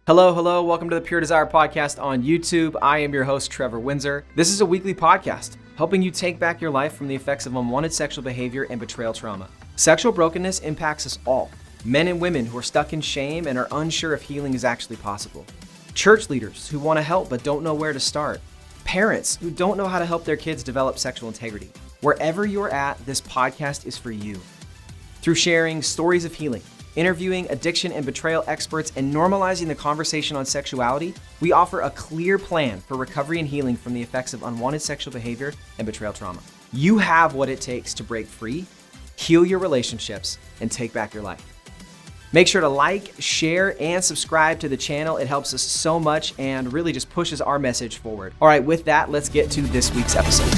Hello, hello. Welcome to the Pure Desire Podcast on YouTube. I am your host, Trevor Windsor. This is a weekly podcast helping you take back your life from the effects of unwanted sexual behavior and betrayal trauma. Sexual brokenness impacts us all, men and women who are stuck in shame and are unsure if healing is actually possible. Church leaders who want to help but don't know where to start. Parents who don't know how to help their kids develop sexual integrity. Wherever you're at, this podcast is for you. Through sharing stories of healing, interviewing addiction and betrayal experts, and normalizing the conversation on sexuality, we offer a clear plan for recovery and healing from the effects of unwanted sexual behavior and betrayal trauma. You have what it takes to break free, heal your relationships, and take back your life. Make sure to like, share, and subscribe to the channel. It helps us so much and really just pushes our message forward. All right, with that, let's get to this week's episode.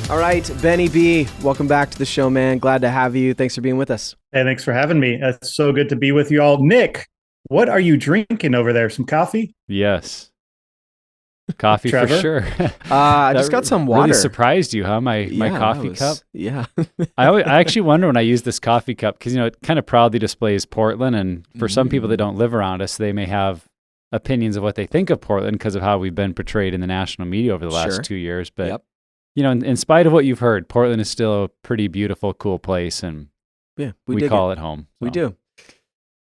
All right, Benny B, welcome back to the show, man. Glad to have you. Thanks for being with us. Hey, thanks for having me. It's so good to be with you all. Nick, what are you drinking over there? Some coffee? Yes. Coffee for sure. I just got some water. Really surprised you, huh? My coffee cup? Yeah. I actually wonder when I use this coffee cup, because, it kind of proudly displays Portland. And for some people that don't live around us, they may have opinions of what they think of Portland because of how we've been portrayed in the national media over the last 2 years. But in spite of what you've heard, Portland is still a pretty beautiful, cool place, and we call it home. So. We do.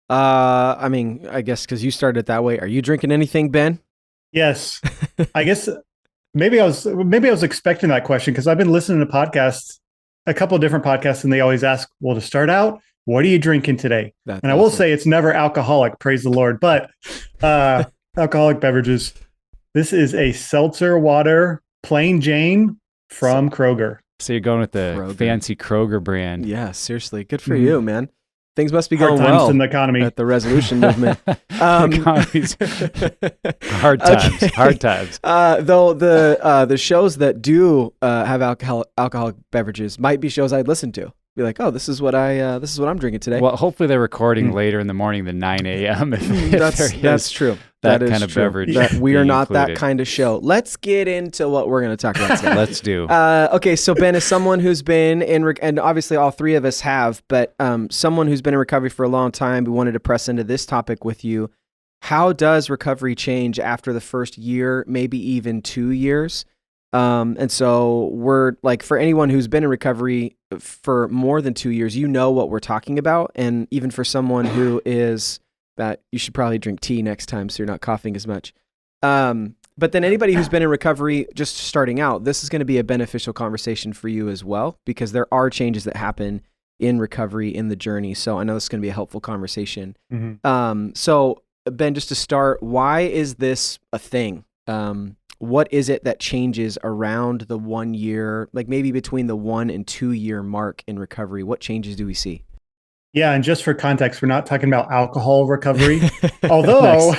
I guess because you started it that way. Are you drinking anything, Ben? Yes. I guess maybe I was expecting that question because I've been listening to podcasts, a couple of different podcasts, and they always ask, well, to start out, what are you drinking today? And I will say it's never alcoholic, praise the Lord, but alcoholic beverages. This is a seltzer water, plain Jane, from Kroger. So you're going with the fancy Kroger brand. Yeah, seriously. Good for you, man. Things must be going hard times well in the economy. At the resolution movement. Hard times. Okay. Hard times. Though the shows that do have alcoholic beverages might be shows I'd listen to. Be like, oh, this is what I'm drinking today. Well, hopefully they're recording later in the morning than 9 a.m. That's true. That is kind of true. beverage. We are not that kind of show. Let's get into what we're going to talk about today. Let's do. Okay, so Ben is someone who's been and obviously all three of us have, but someone who's been in recovery for a long time. We wanted to press into this topic with you. How does recovery change after the first year, maybe even 2 years? And so we're like, for anyone who's been in recovery for more than 2 years, you know what we're talking about. And even for someone who is that, you should probably drink tea next time so you're not coughing as much. But then anybody who's been in recovery just starting out, this is going to be a beneficial conversation for you as well, because there are changes that happen in recovery in the journey. So I know this is going to be a helpful conversation. Mm-hmm. So Ben, just to start, why is this a thing? What is it that changes around the 1 year, like maybe between the 1 and 2 year mark in recovery? What changes do we see? Yeah, and just for context, we're not talking about alcohol recovery. Although,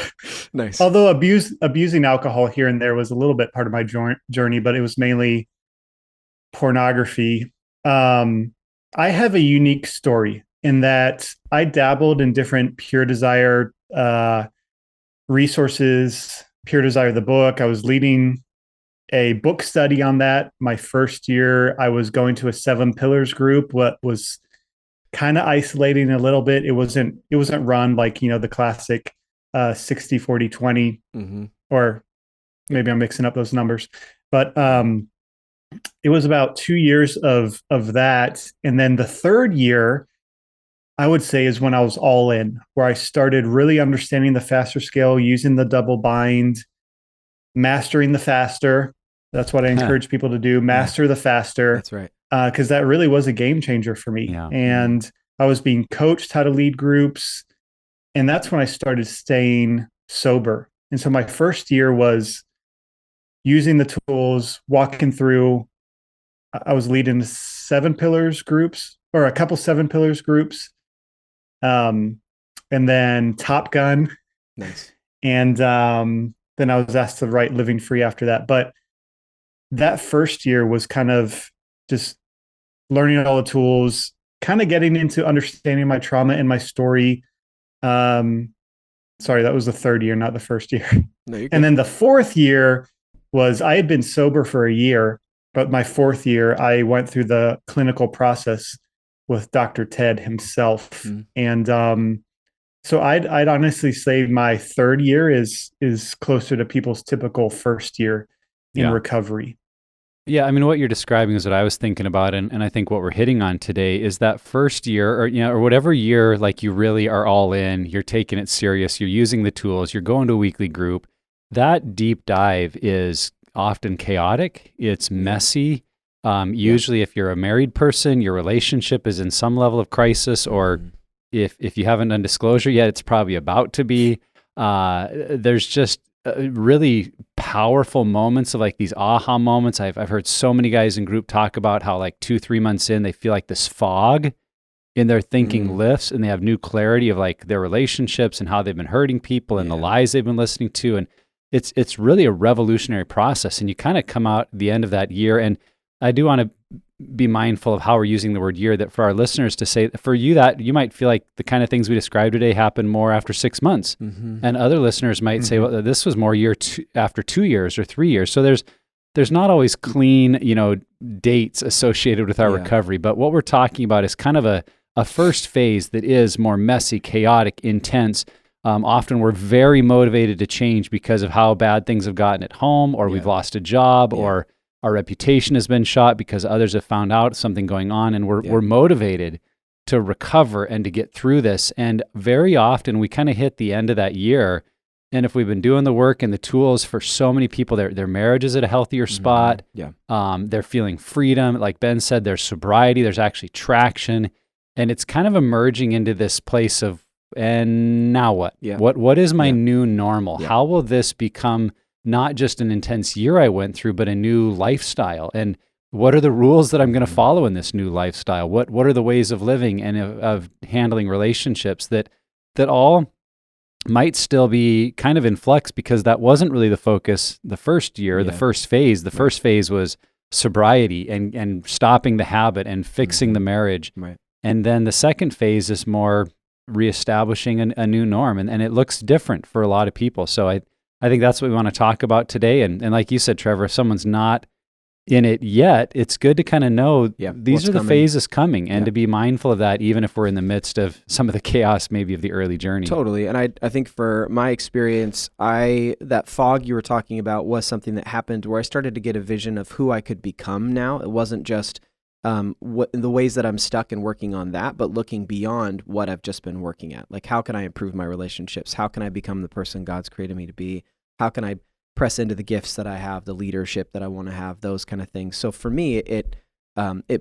nice. Although abusing alcohol here and there was a little bit part of my journey, but it was mainly pornography. I have a unique story in that I dabbled in different Pure Desire resources. Pure Desire, the book. I was leading a book study on that. My first year, I was going to a 7 Pillars group, what was kind of isolating a little bit. It wasn't run like, the classic 60, 40, 20, or maybe I'm mixing up those numbers, but it was about 2 years of that. And then the third year, I would say, is when I was all in, where I started really understanding the faster scale, using the double bind, mastering the faster. That's what I encourage people to do. Master the faster. That's right. Because that really was a game changer for me. Yeah. And I was being coached how to lead groups. And that's when I started staying sober. And so my first year was using the tools, walking through. I was leading 7 Pillars groups, or a couple 7 Pillars groups. And then Top Gun. Nice. And then I was asked to write Living Free after that. But that first year was kind of just learning all the tools, kind of getting into understanding my trauma and my story. Sorry, that was the third year, not the first year. No, you're good. And then the fourth year was I had been sober for a year, but my 4th year, I went through the clinical process with Dr. Ted himself. Mm. And so I'd honestly say my 3rd year is closer to people's typical first year in recovery. Yeah, I mean, what you're describing is what I was thinking about, and I think what we're hitting on today is that first year, or whatever year, like you really are all in, you're taking it serious, you're using the tools, you're going to a weekly group. That deep dive is often chaotic. It's messy. Usually, if you're a married person, your relationship is in some level of crisis, or if you haven't done disclosure yet, it's probably about to be. There's just really powerful moments of like these aha moments. I've heard so many guys in group talk about how like 2-3 months in, they feel like this fog in their thinking lifts, and they have new clarity of like their relationships and how they've been hurting people and the lies they've been listening to. And it's really a revolutionary process. And you kind of come out at the end of that year. And I do want to be mindful of how we're using the word year, that for our listeners to say, for you, that you might feel like the kind of things we described today happen more after 6 months. And other listeners might say, well, this was more after 2 years or 3 years. So there's not always clean, dates associated with our recovery. But what we're talking about is kind of a first phase that is more messy, chaotic, intense. Often we're very motivated to change because of how bad things have gotten at home, or we've lost a job, or our reputation has been shot because others have found out something going on, and we're motivated to recover and to get through this. And very often we kind of hit the end of that year, and if we've been doing the work and the tools, for so many people, their marriage is at a healthier spot. They're feeling freedom. Like Ben said, there's sobriety, there's actually traction, and it's kind of emerging into this place of, and now what? What is my new normal? How will this become not just an intense year I went through, but a new lifestyle? And what are the rules that I'm going to follow in this new lifestyle? What are the ways of living and of handling relationships that all might still be kind of in flux, because that wasn't really the focus the first year, the first phase. The first phase was sobriety and stopping the habit and fixing the marriage. And then the second phase is more reestablishing a new norm. And it looks different for a lot of people. So I think that's what we want to talk about today. And like you said, Trevor, if someone's not in it yet, it's good to kind of know these are the phases coming, and to be mindful of that, even if we're in the midst of some of the chaos maybe of the early journey. Totally. And I think for my experience, that fog you were talking about was something that happened where I started to get a vision of who I could become now. It wasn't just the ways that I'm stuck and working on that, but looking beyond what I've just been working at. Like, how can I improve my relationships? How can I become the person God's created me to be? How can I press into the gifts that I have, the leadership that I want to have, those kind of things. So for me, it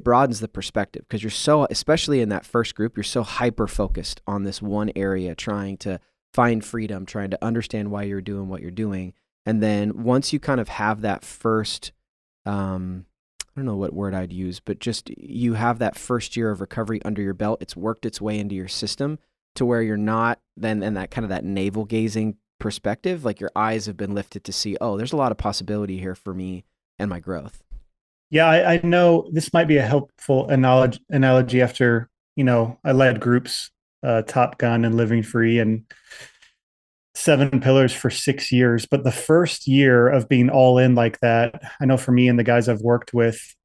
broadens the perspective, because you're so, especially in that first group, you're so hyper focused on this one area, trying to find freedom, trying to understand why you're doing what you're doing. And then once you kind of have that first, I don't know what word I'd use, but just you have that first year of recovery under your belt, it's worked its way into your system to where you're not then in that kind of that navel gazing perspective, like your eyes have been lifted to see, oh, there's a lot of possibility here for me and my growth. Yeah, I know this might be a helpful analogy after, I led groups, Top Gun and Living Free and 7 Pillars for 6 years. But the first year of being all in like that, I know for me and the guys I've worked with,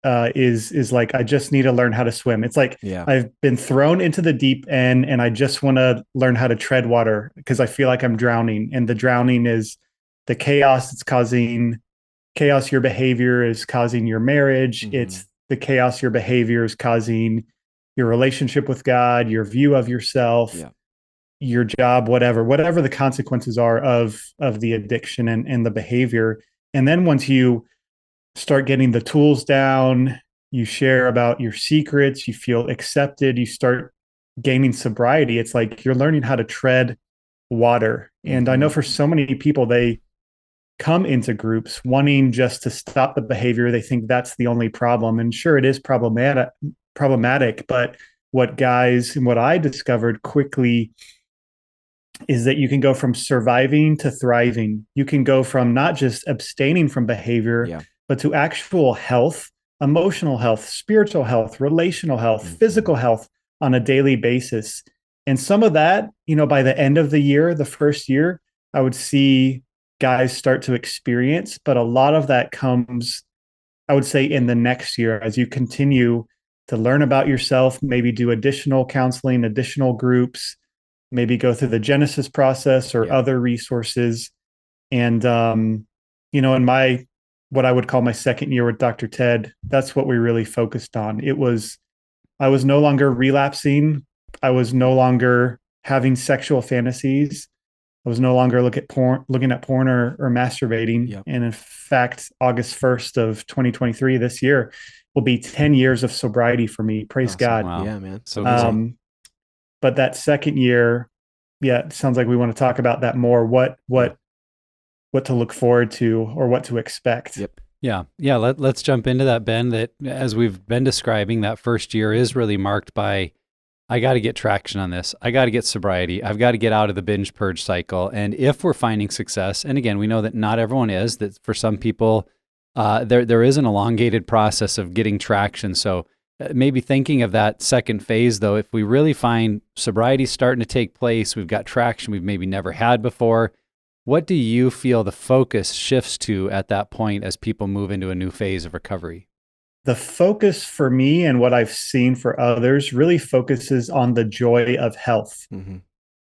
is like, I just need to learn how to swim. It's like I've been thrown into the deep end and I just want to learn how to tread water because I feel like I'm drowning. And the drowning is the chaos. It's causing chaos. Your behavior is causing your marriage. It's the chaos. Your behavior is causing your relationship with God, your view of yourself, your job, whatever the consequences are of the addiction and the behavior. And then once you start getting the tools down, you share about your secrets, you feel accepted, you start gaining sobriety. It's like you're learning how to tread water. And I know for so many people, they come into groups wanting just to stop the behavior. They think that's the only problem. And sure, it is problematic, but what I discovered quickly is that you can go from surviving to thriving. You can go from not just abstaining from behavior, but to actual health, emotional health, spiritual health, relational health, physical health on a daily basis. And some of that, by the end of the year, the first year, I would see guys start to experience, but a lot of that comes, I would say, in the next year as you continue to learn about yourself, maybe do additional counseling, additional groups, maybe go through the Genesis process or other resources. And, in what I would call my second year with Dr. Ted, that's what we really focused on. I was no longer relapsing. I was no longer having sexual fantasies. I was no longer looking at porn or masturbating. Yep. And in fact, August 1st of 2023, this year, will be 10 years of sobriety for me. Praise Awesome. God. Wow. Yeah, man. So good. But that second year, it sounds like we want to talk about that more. What to look forward to or what to expect. Yep. Yeah. Let's jump into that, Ben. That as we've been describing, that first year is really marked by, I got to get traction on this. I got to get sobriety. I've got to get out of the binge purge cycle. And if we're finding success, and again, we know that not everyone is, that for some people, there is an elongated process of getting traction. So maybe thinking of that second phase, though, if we really find sobriety starting to take place, we've got traction we've maybe never had before. What do you feel the focus shifts to at that point as people move into a new phase of recovery? The focus for me and what I've seen for others really focuses on the joy of health. Mm-hmm.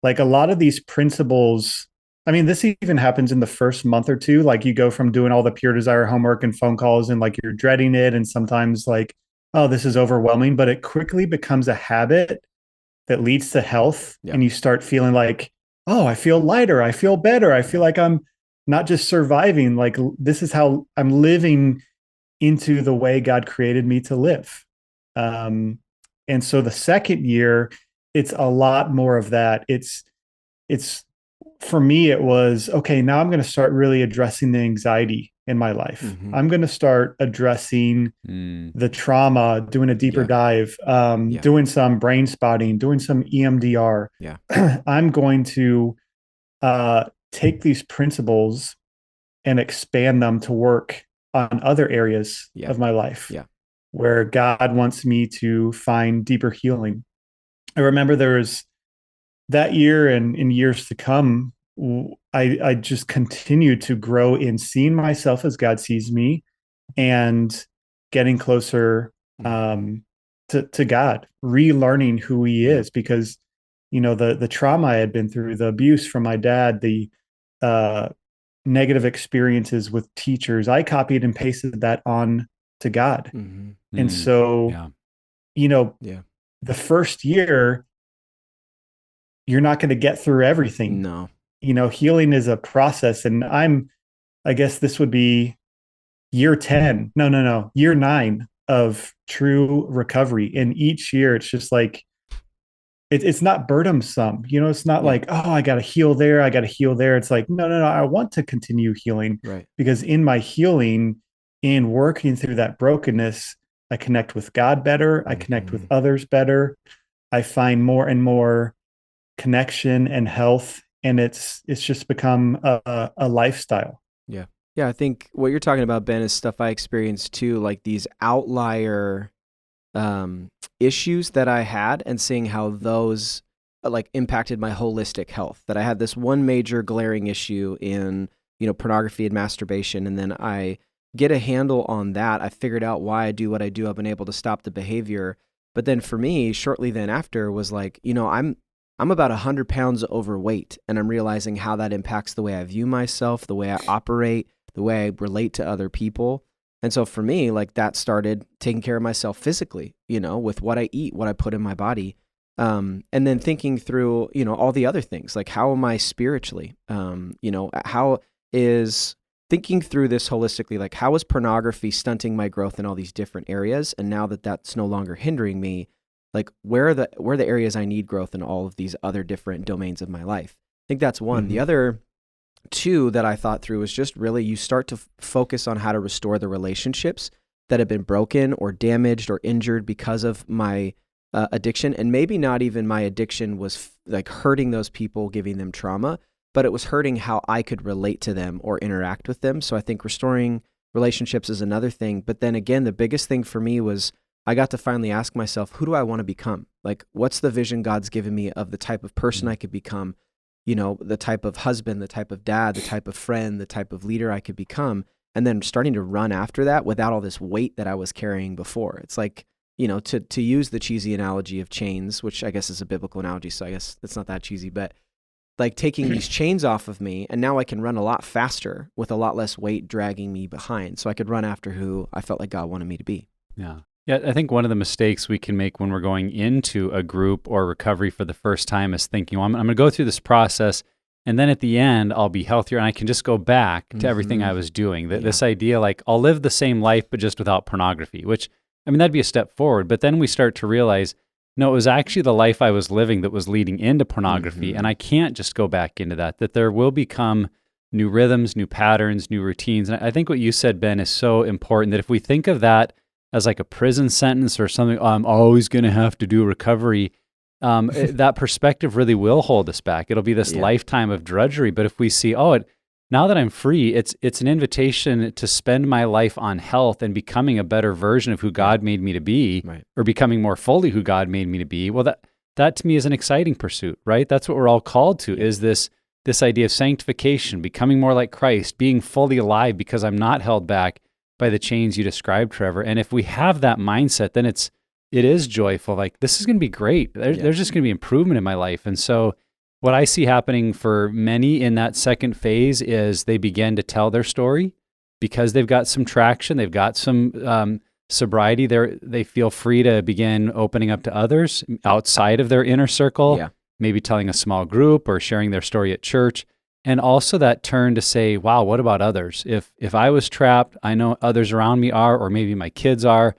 Like a lot of these principles, I mean, this even happens in the first month or two. Like you go from doing all the pure desire homework and phone calls and like you're dreading it. And sometimes like, oh, this is overwhelming, but it quickly becomes a habit that leads to health. Yeah. And you start feeling like, oh, I feel lighter. I feel better. I feel like I'm not just surviving. Like this is how I'm living into the way God created me to live. And so the second year, it's a lot more of that. It's for me, it was, okay, now I'm going to start really addressing the anxiety in my life. Mm-hmm. I'm going to start addressing the trauma, doing a deeper dive, doing some brain spotting, doing some EMDR. Yeah. I'm going to take these principles and expand them to work on other areas of my life where God wants me to find deeper healing. I remember there was that year and in years to come, I just continued to grow in seeing myself as God sees me and getting closer to God, relearning who he is, because, the trauma I had been through, the abuse from my dad, the negative experiences with teachers, I copied and pasted that on to God. Mm-hmm. And so, the first year, you're not going to get through everything. No. Healing is a process. And I guess this would be year 10. No, year 9 of true recovery. And each year it's just like, it's not burdensome. It's not like, oh, I got to heal there. I got to heal there. It's like, no. I want to continue healing, right? Because in my healing, in working through that brokenness, I connect with God better. I connect with others better. I find more and more connection and health. And it's just become a lifestyle. Yeah. I think what you're talking about, Ben, is stuff I experienced too, like these outlier issues that I had, and seeing how those like impacted my holistic health. That I had this one major glaring issue in, pornography and masturbation. And then I get a handle on that. I figured out why I do what I do. I've been able to stop the behavior. But then for me, shortly then after was like, I'm about 100 pounds overweight, and I'm realizing how that impacts the way I view myself, the way I operate, the way I relate to other people. And so for me, like that started taking care of myself physically, with what I eat, what I put in my body. And then thinking through, all the other things, like how am I spiritually? How is thinking through this holistically, like how is pornography stunting my growth in all these different areas? And now that that's no longer hindering me, like where are the areas I need growth in all of these other different domains of my life? I think that's one. Mm-hmm. The other two that I thought through was just really you start to focus on how to restore the relationships that have been broken or damaged or injured because of my addiction. And maybe not even my addiction was like hurting those people, giving them trauma, but it was hurting how I could relate to them or interact with them. So I think restoring relationships is another thing. But then again, the biggest thing for me was I got to finally ask myself, who do I want to become? Like, what's the vision God's given me of the type of person I could become? the type of husband, the type of dad, the type of friend, the type of leader I could become, and then starting to run after that without all this weight that I was carrying before. It's like, to use the cheesy analogy of chains, which I guess is a biblical analogy, so I guess it's not that cheesy, but like taking these chains off of me, and now I can run a lot faster with a lot less weight dragging me behind, so I could run after who I felt like God wanted me to be. Yeah. Yeah, I think one of the mistakes we can make when we're going into a group or recovery for the first time is thinking, well, I'm going to go through this process, and then at the end, I'll be healthier, and I can just go back to everything I was doing. This idea, like, I'll live the same life, but just without pornography, which, that'd be a step forward. But then we start to realize, no, it was actually the life I was living that was leading into pornography, and I can't just go back into that there will become new rhythms, new patterns, new routines. And I think what you said, Ben, is so important, that if we think of that as like a prison sentence or something, I'm always going to have to do recovery, that perspective really will hold us back. It'll be this lifetime of drudgery. But if we see, now that I'm free, it's an invitation to spend my life on health and becoming a better version of who God made me to be, or becoming more fully who God made me to be. Well, that to me is an exciting pursuit, right? That's what we're all called to, is this idea of sanctification, becoming more like Christ, being fully alive because I'm not held back by the chains you described, Trevor. And if we have that mindset, then it is joyful. Like, this is going to be great. There's just going to be improvement in my life. And so what I see happening for many in that second phase is they begin to tell their story because they've got some traction. They've got some sobriety. They feel free to begin opening up to others outside of their inner circle, maybe telling a small group or sharing their story at church. And also that turn to say, wow, what about others? If I was trapped, I know others around me are, or maybe my kids are,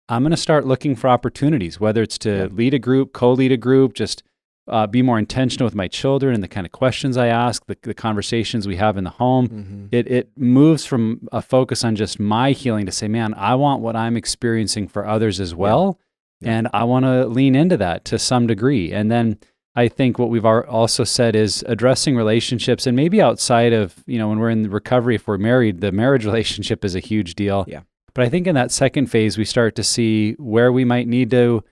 I'm going to start looking for opportunities, whether it's to lead a group, co-lead a group, just be more intentional with my children and the kind of questions I ask, the conversations we have in the home. It moves from a focus on just my healing to say, man, I want what I'm experiencing for others as well. And I want to lean into that to some degree. And then I think what we've also said is addressing relationships, and maybe outside of, when we're in recovery, if we're married, the marriage relationship is a huge deal. Yeah. But I think in that second phase, we start to see where we might need to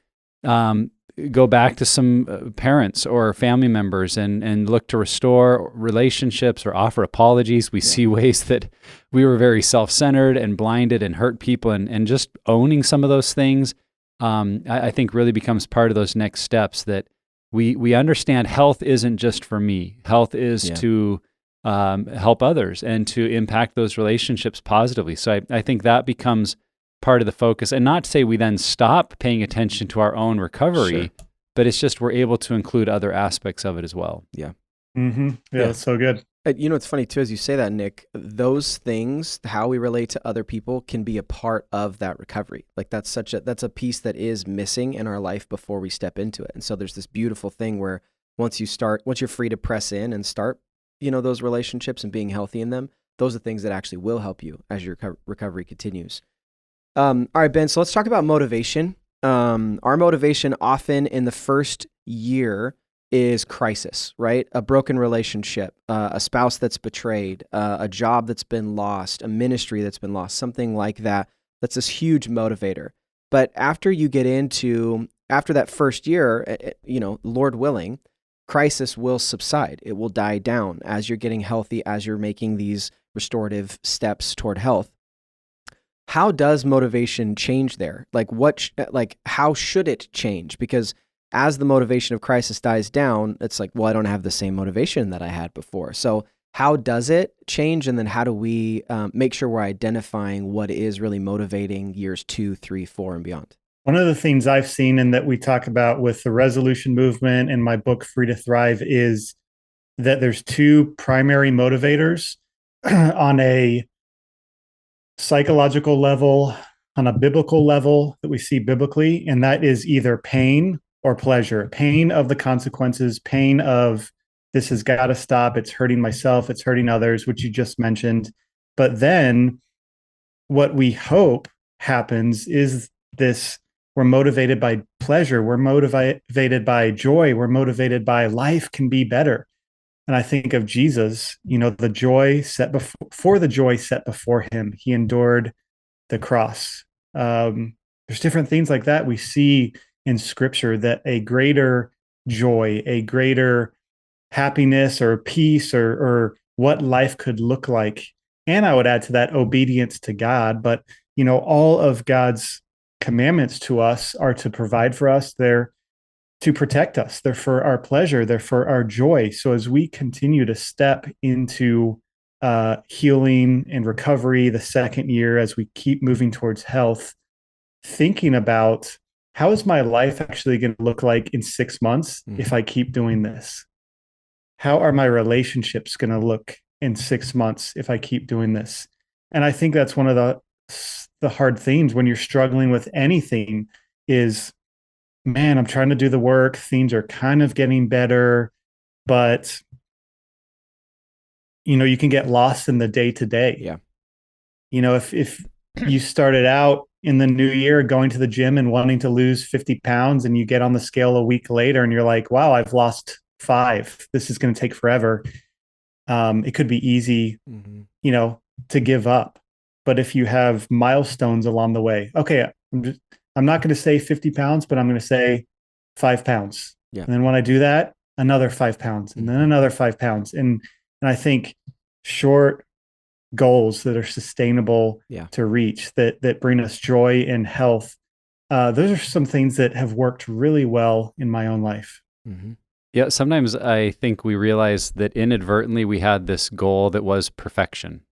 go back to some parents or family members and look to restore relationships or offer apologies. We see ways that we were very self-centered and blinded and hurt people, and just owning some of those things, I think really becomes part of those next steps, that we understand health isn't just for me. Health is to help others and to impact those relationships positively. So I think that becomes part of the focus, and not to say we then stop paying attention to our own recovery, but it's just we're able to include other aspects of it as well. Yeah, that's so good. It's funny too, as you say that, Nick, those things, how we relate to other people, can be a part of that recovery. Like that's a piece that is missing in our life before we step into it. And so there's this beautiful thing where once you're free to press in and start, those relationships and being healthy in them, those are things that actually will help you as your recovery continues. All right, Ben, so let's talk about motivation. Our motivation often in the first year is crisis, right? A broken relationship, a spouse that's betrayed, a job that's been lost, a ministry that's been lost, something like that. That's this huge motivator. But after that first year, Lord willing, crisis will subside. It will die down as you're getting healthy, as you're making these restorative steps toward health. How does motivation change there? How should it change? Because as the motivation of crisis dies down, it's like, well, I don't have the same motivation that I had before. So how does it change? And then how do we make sure we're identifying what is really motivating years 2, 3, 4, and beyond? One of the things I've seen and that we talk about with the resolution movement and my book, Free to Thrive, is that there's two primary motivators on a psychological level, on a biblical level that we see biblically, and that is either pain or pleasure. Pain of the consequences, pain of this has got to stop, it's hurting myself, it's hurting others, which you just mentioned. But then what we hope happens is this: we're motivated by pleasure, we're motivated by joy, we're motivated by life can be better. And I think of Jesus, the joy set before the joy set before him, he endured the cross. There's different things like that we see in Scripture, that a greater joy, a greater happiness or peace or what life could look like. And I would add to that obedience to God. But, all of God's commandments to us are to provide for us. They're to protect us. They're for our pleasure. They're for our joy. So as we continue to step into healing and recovery the second year, as we keep moving towards health, thinking about how is my life actually going to look like in 6 months if I keep doing this? How are my relationships going to look in 6 months if I keep doing this? And I think that's one of the hard things when you're struggling with anything is, man, I'm trying to do the work. Things are kind of getting better, but you can get lost in the day to day. Yeah. If you started out in the new year going to the gym and wanting to lose 50 pounds and you get on the scale a week later and you're like, wow, I've lost 5. This is going to take forever. It could be easy, to give up. But if you have milestones along the way, okay, I'm not going to say 50 pounds, but I'm going to say 5 pounds. Yeah. And then when I do that, another 5 pounds and then another 5 pounds. And I think short goals that are sustainable to reach that bring us joy and health. Those are some things that have worked really well in my own life. Mm-hmm. Yeah. Sometimes I think we realize that inadvertently we had this goal that was perfection,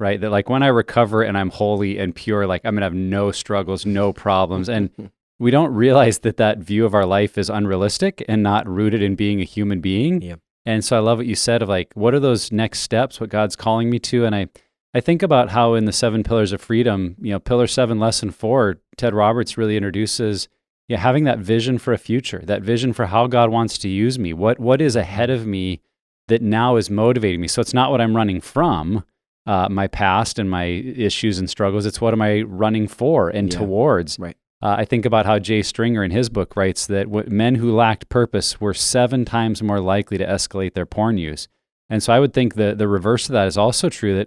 right? That like when I recover and I'm holy and pure, like I'm going to have no struggles, no problems. And we don't realize that view of our life is unrealistic and not rooted in being a human being. Yeah. And so I love what you said of like, what are those next steps, what God's calling me to? And I think about how in the 7 Pillars of Freedom, Pillar 7, Lesson 4, Ted Roberts really introduces having that vision for a future, that vision for how God wants to use me. What is ahead of me that now is motivating me? So it's not what I'm running from, my past and my issues and struggles. It's what am I running for and towards? Right. I think about how Jay Stringer in his book writes that men who lacked purpose were 7 times more likely to escalate their porn use. And so I would think the reverse of that is also true,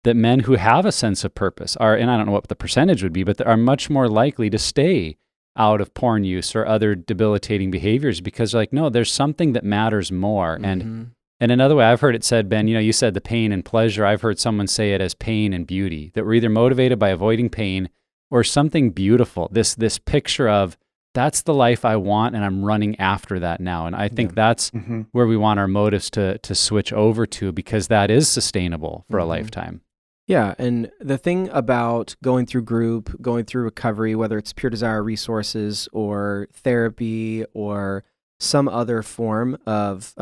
that men who have a sense of purpose are, and I don't know what the percentage would be, but they are much more likely to stay out of porn use or other debilitating behaviors because like, no, there's something that matters more. And another way I've heard it said, Ben, you said the pain and pleasure. I've heard someone say it as pain and beauty, that we're either motivated by avoiding pain or something beautiful, this picture of that's the life I want and I'm running after that now. And I think that's where we want our motives to switch over to because that is sustainable for a lifetime. Yeah, and the thing about going through group, going through recovery, whether it's Pure Desire resources or therapy or some other form of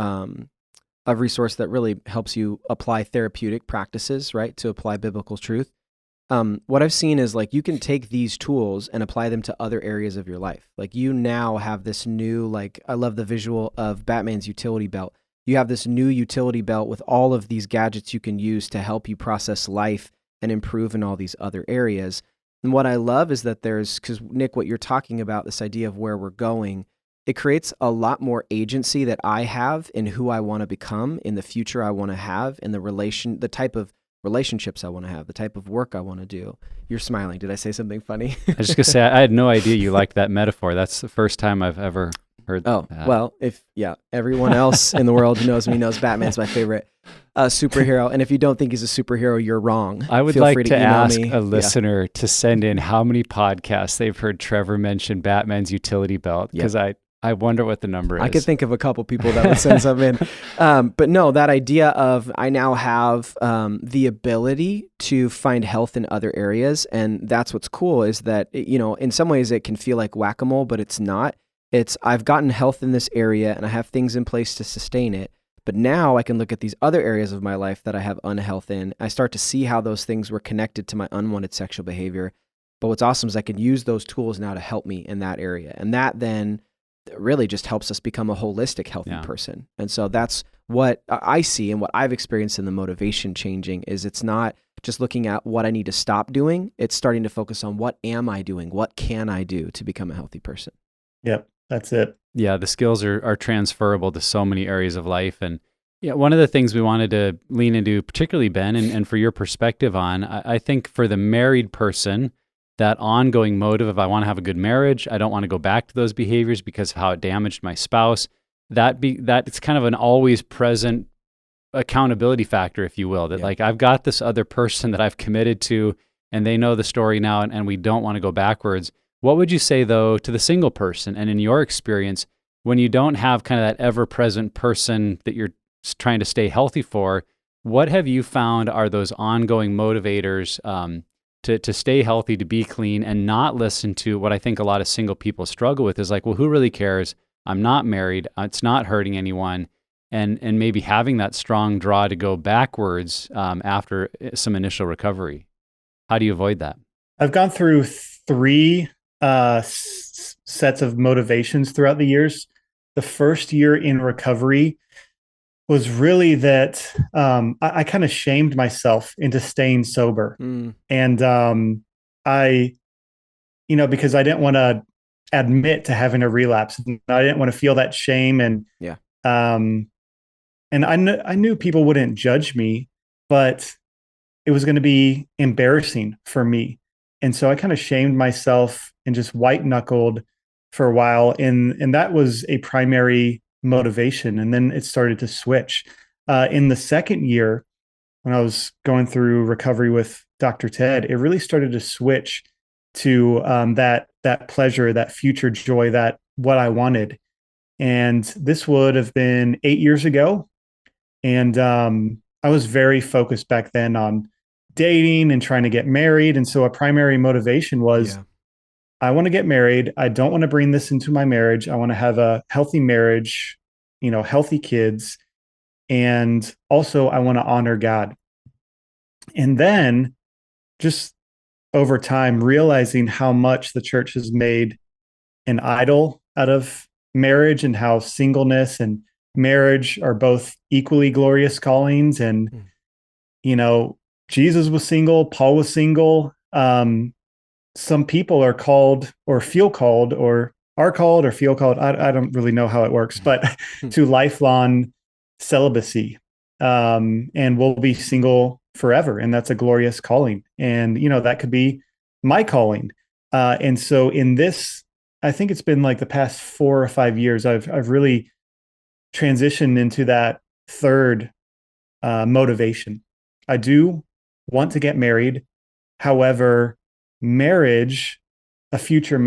resource that really helps you apply therapeutic practices, right, to apply biblical truth. What I've seen is like you can take these tools and apply them to other areas of your life. Like you now have this new, like I love the visual of Batman's utility belt. You have this new utility belt with all of these gadgets you can use to help you process life and improve in all these other areas. And what I love is that because Nick, what you're talking about, this idea of where we're going, it creates a lot more agency that I have in who I want to become, in the future I want to have, in the type of relationships I want to have, the type of work I want to do. You're smiling. Did I say something funny? I was just going to say, I had no idea you liked that metaphor. That's the first time I've ever heard that. Well, everyone else in the world who knows me knows Batman's my favorite superhero. And if you don't think he's a superhero, you're wrong. I would like to ask a listener to send in how many podcasts they've heard Trevor mention Batman's utility belt, because I wonder what the number is. I could think of a couple people that would send some in. But no, that idea of I now have the ability to find health in other areas. And that's what's cool is that, in some ways it can feel like whack-a-mole, but it's not. It's I've gotten health in this area and I have things in place to sustain it. But now I can look at these other areas of my life that I have unhealth in. I start to see how those things were connected to my unwanted sexual behavior. But what's awesome is I can use those tools now to help me in that area. And that then really just helps us become a holistic, healthy person. And so that's what I see and what I've experienced in the motivation changing is it's not just looking at what I need to stop doing. It's starting to focus on what am I doing? What can I do to become a healthy person? Yep, that's it. Yeah, the skills are transferable to so many areas of life. And one of the things we wanted to lean into, particularly Ben, and for your perspective on, I think for the married person, that ongoing motive of I want to have a good marriage, I don't want to go back to those behaviors because of how it damaged my spouse. that's kind of an always present accountability factor, if you will, that like I've got this other person that I've committed to and they know the story now and we don't want to go backwards. What would you say though to the single person? And in your experience, when you don't have kind of that ever-present person that you're trying to stay healthy for, what have you found are those ongoing motivators to stay healthy, to be clean, and not listen to what I think a lot of single people struggle with is like, well, who really cares? I'm not married. It's not hurting anyone. And maybe having that strong draw to go backwards after some initial recovery. How do you avoid that? I've gone through three sets of motivations throughout the years. The first year in recovery was really that I kind of shamed myself into staying sober. And I, because I didn't want to admit to having a relapse. I didn't want to feel that shame. And I knew people wouldn't judge me, but it was going to be embarrassing for me. And so I kind of shamed myself and just white knuckled for a while. And that was a primary motivation. And then it started to switch. In the second year, when I was going through recovery with Dr. Ted, it really started to switch to that pleasure, that future joy, that what I wanted. And this would have been 8 years ago. And I was very focused back then on dating and trying to get married. And so a primary motivation was, I want to get married. I don't want to bring this into my marriage. I want to have a healthy marriage, healthy kids. And also I want to honor God. And then just over time, realizing how much the church has made an idol out of marriage and how singleness and marriage are both equally glorious callings. And, Jesus was single, Paul was single. Some people are called or feel called or are called or feel called. I don't really know how it works, but to lifelong celibacy, and we'll be single forever. And that's a glorious calling. And, that could be my calling. And so in this, I think it's been like the past 4 or 5 years, I've really transitioned into that third motivation. I do want to get married. However, marriage, a future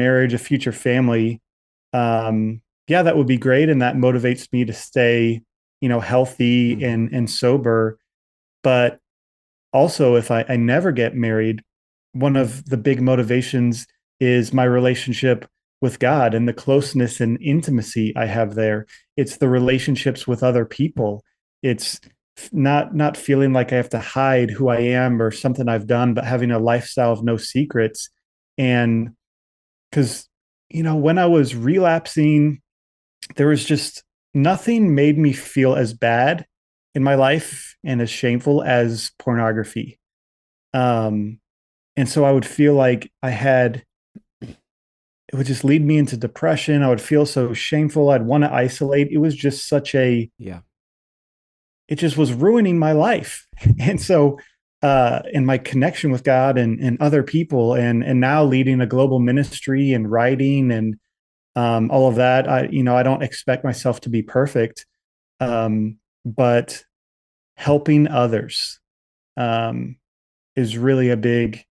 family, that would be great. And that motivates me to stay, healthy and sober. But also, if I never get married, one of the big motivations is my relationship with God and the closeness and intimacy I have there. It's the relationships with other people. It's not feeling like I have to hide who I am or something I've done, but having a lifestyle of no secrets. And because, when I was relapsing, there was just nothing made me feel as bad in my life and as shameful as pornography. And so I would feel like it would just lead me into depression. I would feel so shameful. I'd want to isolate. It was just it just was ruining my life. And so, in my connection with God and other people and now leading a global ministry and writing and, all of that, I don't expect myself to be perfect. But helping others, is really a big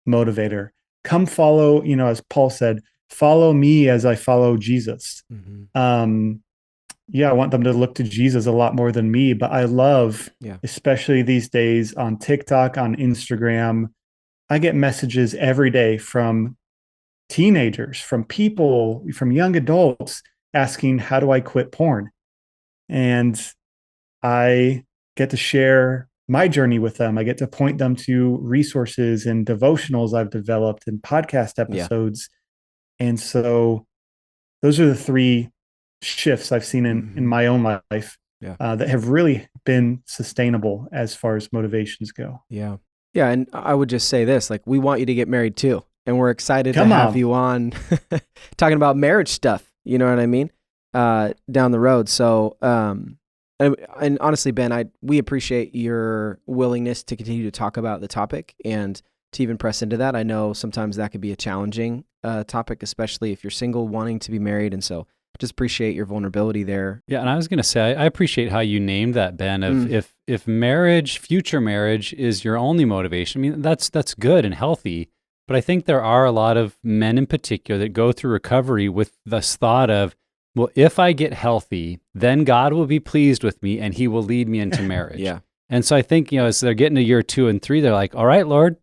motivator. Come follow, as Paul said, follow me as I follow Jesus. I want them to look to Jesus a lot more than me, but I love, especially these days on TikTok, on Instagram, I get messages every day from teenagers, from people, from young adults asking, how do I quit porn? And I get to share my journey with them. I get to point them to resources and devotionals I've developed and podcast episodes. And so those are the three shifts I've seen in my own life that have really been sustainable as far as motivations go. Yeah. And I would just say this, like, we want you to get married too. And we're excited to have you on talking about marriage stuff. You know what I mean? Down the road. So, and honestly, Ben, we appreciate your willingness to continue to talk about the topic and to even press into that. I know sometimes that could be a challenging topic, especially if you're single wanting to be married. And so just appreciate your vulnerability there. Yeah, and I was going to say, I appreciate how you named that, Ben. Of if marriage, future marriage, is your only motivation, I mean, that's good and healthy. But I think there are a lot of men in particular that go through recovery with this thought of, well, if I get healthy, then God will be pleased with me and He will lead me into marriage. Yeah. And so I think, as they're getting to year 2 and 3, they're like, all right, Lord,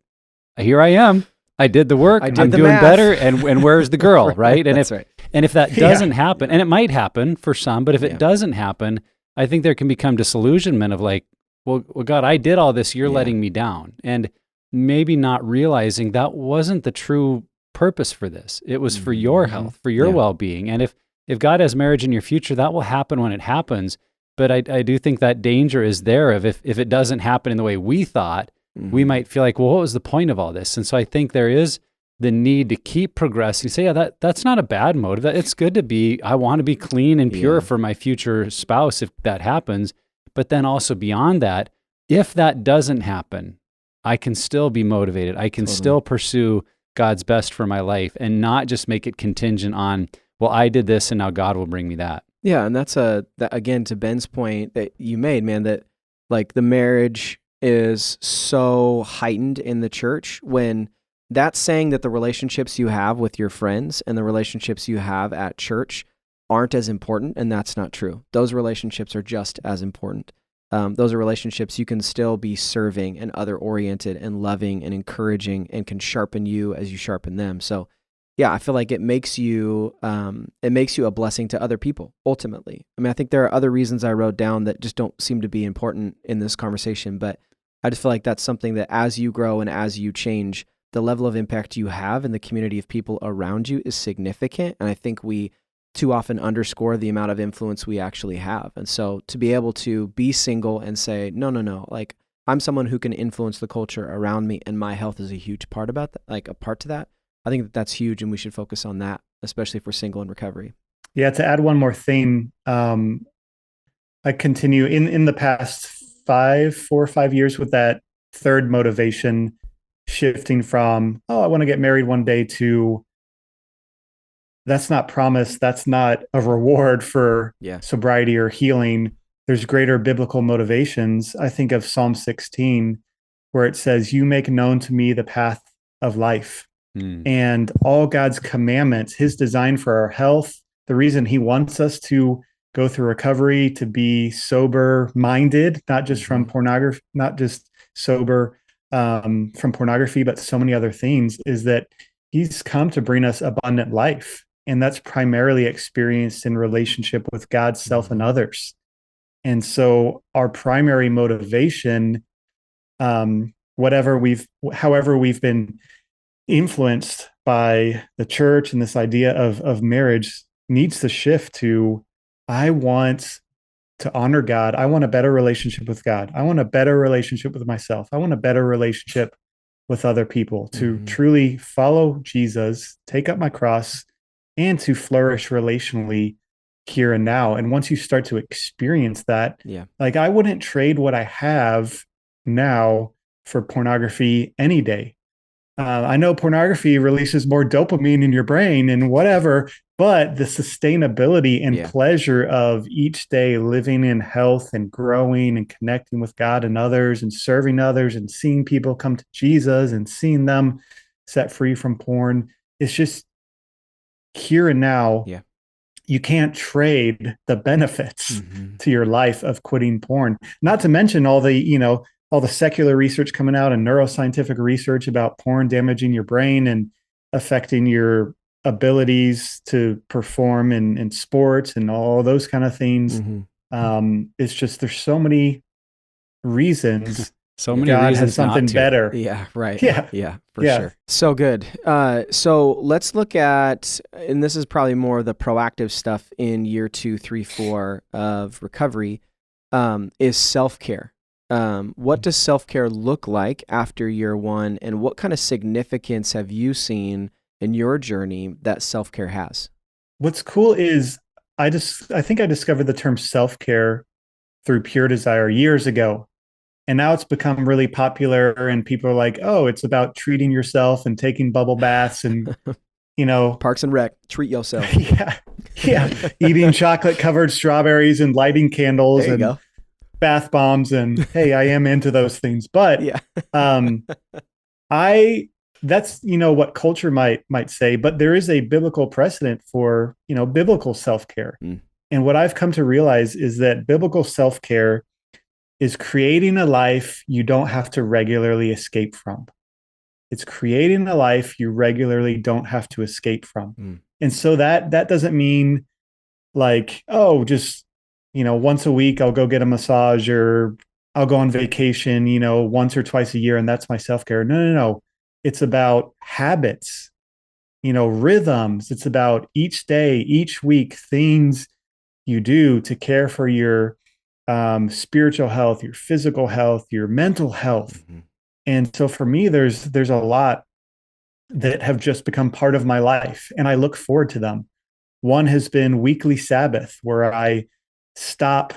here I am. I did the work. I'm doing math. better. And where's the girl, right? And if that doesn't happen, and it might happen for some, but if it doesn't happen, I think there can become disillusionment of like, well, God, I did all this. You're letting me down. And maybe not realizing that wasn't the true purpose for this. It was for your health, for your well-being. And if God has marriage in your future, that will happen when it happens. But I do think that danger is there of if it doesn't happen in the way we thought, we might feel like, well, what was the point of all this? And so I think there is the need to keep progressing. Say, that's not a bad motive. It's good to I want to be clean and pure for my future spouse if that happens. But then also beyond that, if that doesn't happen, I can still be motivated. I can still pursue God's best for my life and not just make it contingent on, well, I did this and now God will bring me that. Yeah, and that's that, again, to Ben's point that you made, man, that like the marriage is so heightened in the church when that's saying that the relationships you have with your friends and the relationships you have at church aren't as important, and that's not true. Those relationships are just as important. Those are relationships you can still be serving and other-oriented and loving and encouraging and can sharpen you as you sharpen them. So yeah, I feel like it makes you a blessing to other people, ultimately. I mean, I think there are other reasons I wrote down that just don't seem to be important in this conversation, but I just feel like that's something that as you grow and as you change, the level of impact you have in the community of people around you is significant. And I think we too often underscore the amount of influence we actually have. And so to be able to be single and say, no, like I'm someone who can influence the culture around me and my health is a huge part about that, like a part to that. I think that's huge and we should focus on that, especially if we're single in recovery. Yeah, to add one more thing, I continue in the past 4 or 5 years with that third motivation, shifting from, I want to get married one day to that's not promise, that's not a reward for sobriety or healing. There's greater biblical motivations. I think of Psalm 16, where it says, you make known to me the path of life. And all God's commandments, His design for our health, the reason He wants us to go through recovery, to be sober minded, not just from pornography, not just sober from pornography, but so many other things, is that He's come to bring us abundant life. And that's primarily experienced in relationship with God, self, and others. And so our primary motivation, however we've been influenced by the church and this idea of marriage, needs to shift to, I want to honor God. I want a better relationship with God. I want a better relationship with myself. I want a better relationship with other people, to truly follow Jesus, take up my cross, and to flourish relationally here and now. And once you start to experience that, like I wouldn't trade what I have now for pornography any day. I know pornography releases more dopamine in your brain and whatever, but the sustainability and pleasure of each day living in health and growing and connecting with God and others and serving others and seeing people come to Jesus and seeing them set free from porn, it's just here and now. You can't trade the benefits to your life of quitting porn, not to mention all the secular research coming out and neuroscientific research about porn damaging your brain and affecting your abilities to perform in sports and all those kind of things. It's just, there's so many reasons. So many God reasons has something better. Yeah, right. Yeah, for sure. So good. So let's look at, and this is probably more of the proactive stuff in year 2, 3, 4 of recovery, is self-care. What does self-care look like after year 1, and what kind of significance have you seen in your journey that self-care has? What's cool is I think I discovered the term self-care through Pure Desire years ago. And now it's become really popular and people are like, oh, it's about treating yourself and taking bubble baths and, Parks and Rec, treat yourself. Yeah. Yeah, eating chocolate covered strawberries and lighting candles There you and go. bath bombs. And hey, I am into those things. But Yeah. um, I that's what culture might say, but there is a biblical precedent for biblical self-care. Mm. And what I've come to realize is that biblical self-care is creating a life you don't have to regularly escape from. It's creating a life you regularly don't have to escape from. Mm. And so that doesn't mean like, oh, just once a week I'll go get a massage, or I'll go on vacation, once or twice a year, and that's my self-care. No. It's about habits, rhythms. It's about each day, each week, things you do to care for your spiritual health, your physical health, your mental health. Mm-hmm. And so for me, there's a lot that have just become part of my life, and I look forward to them. One has been weekly Sabbath, where I stop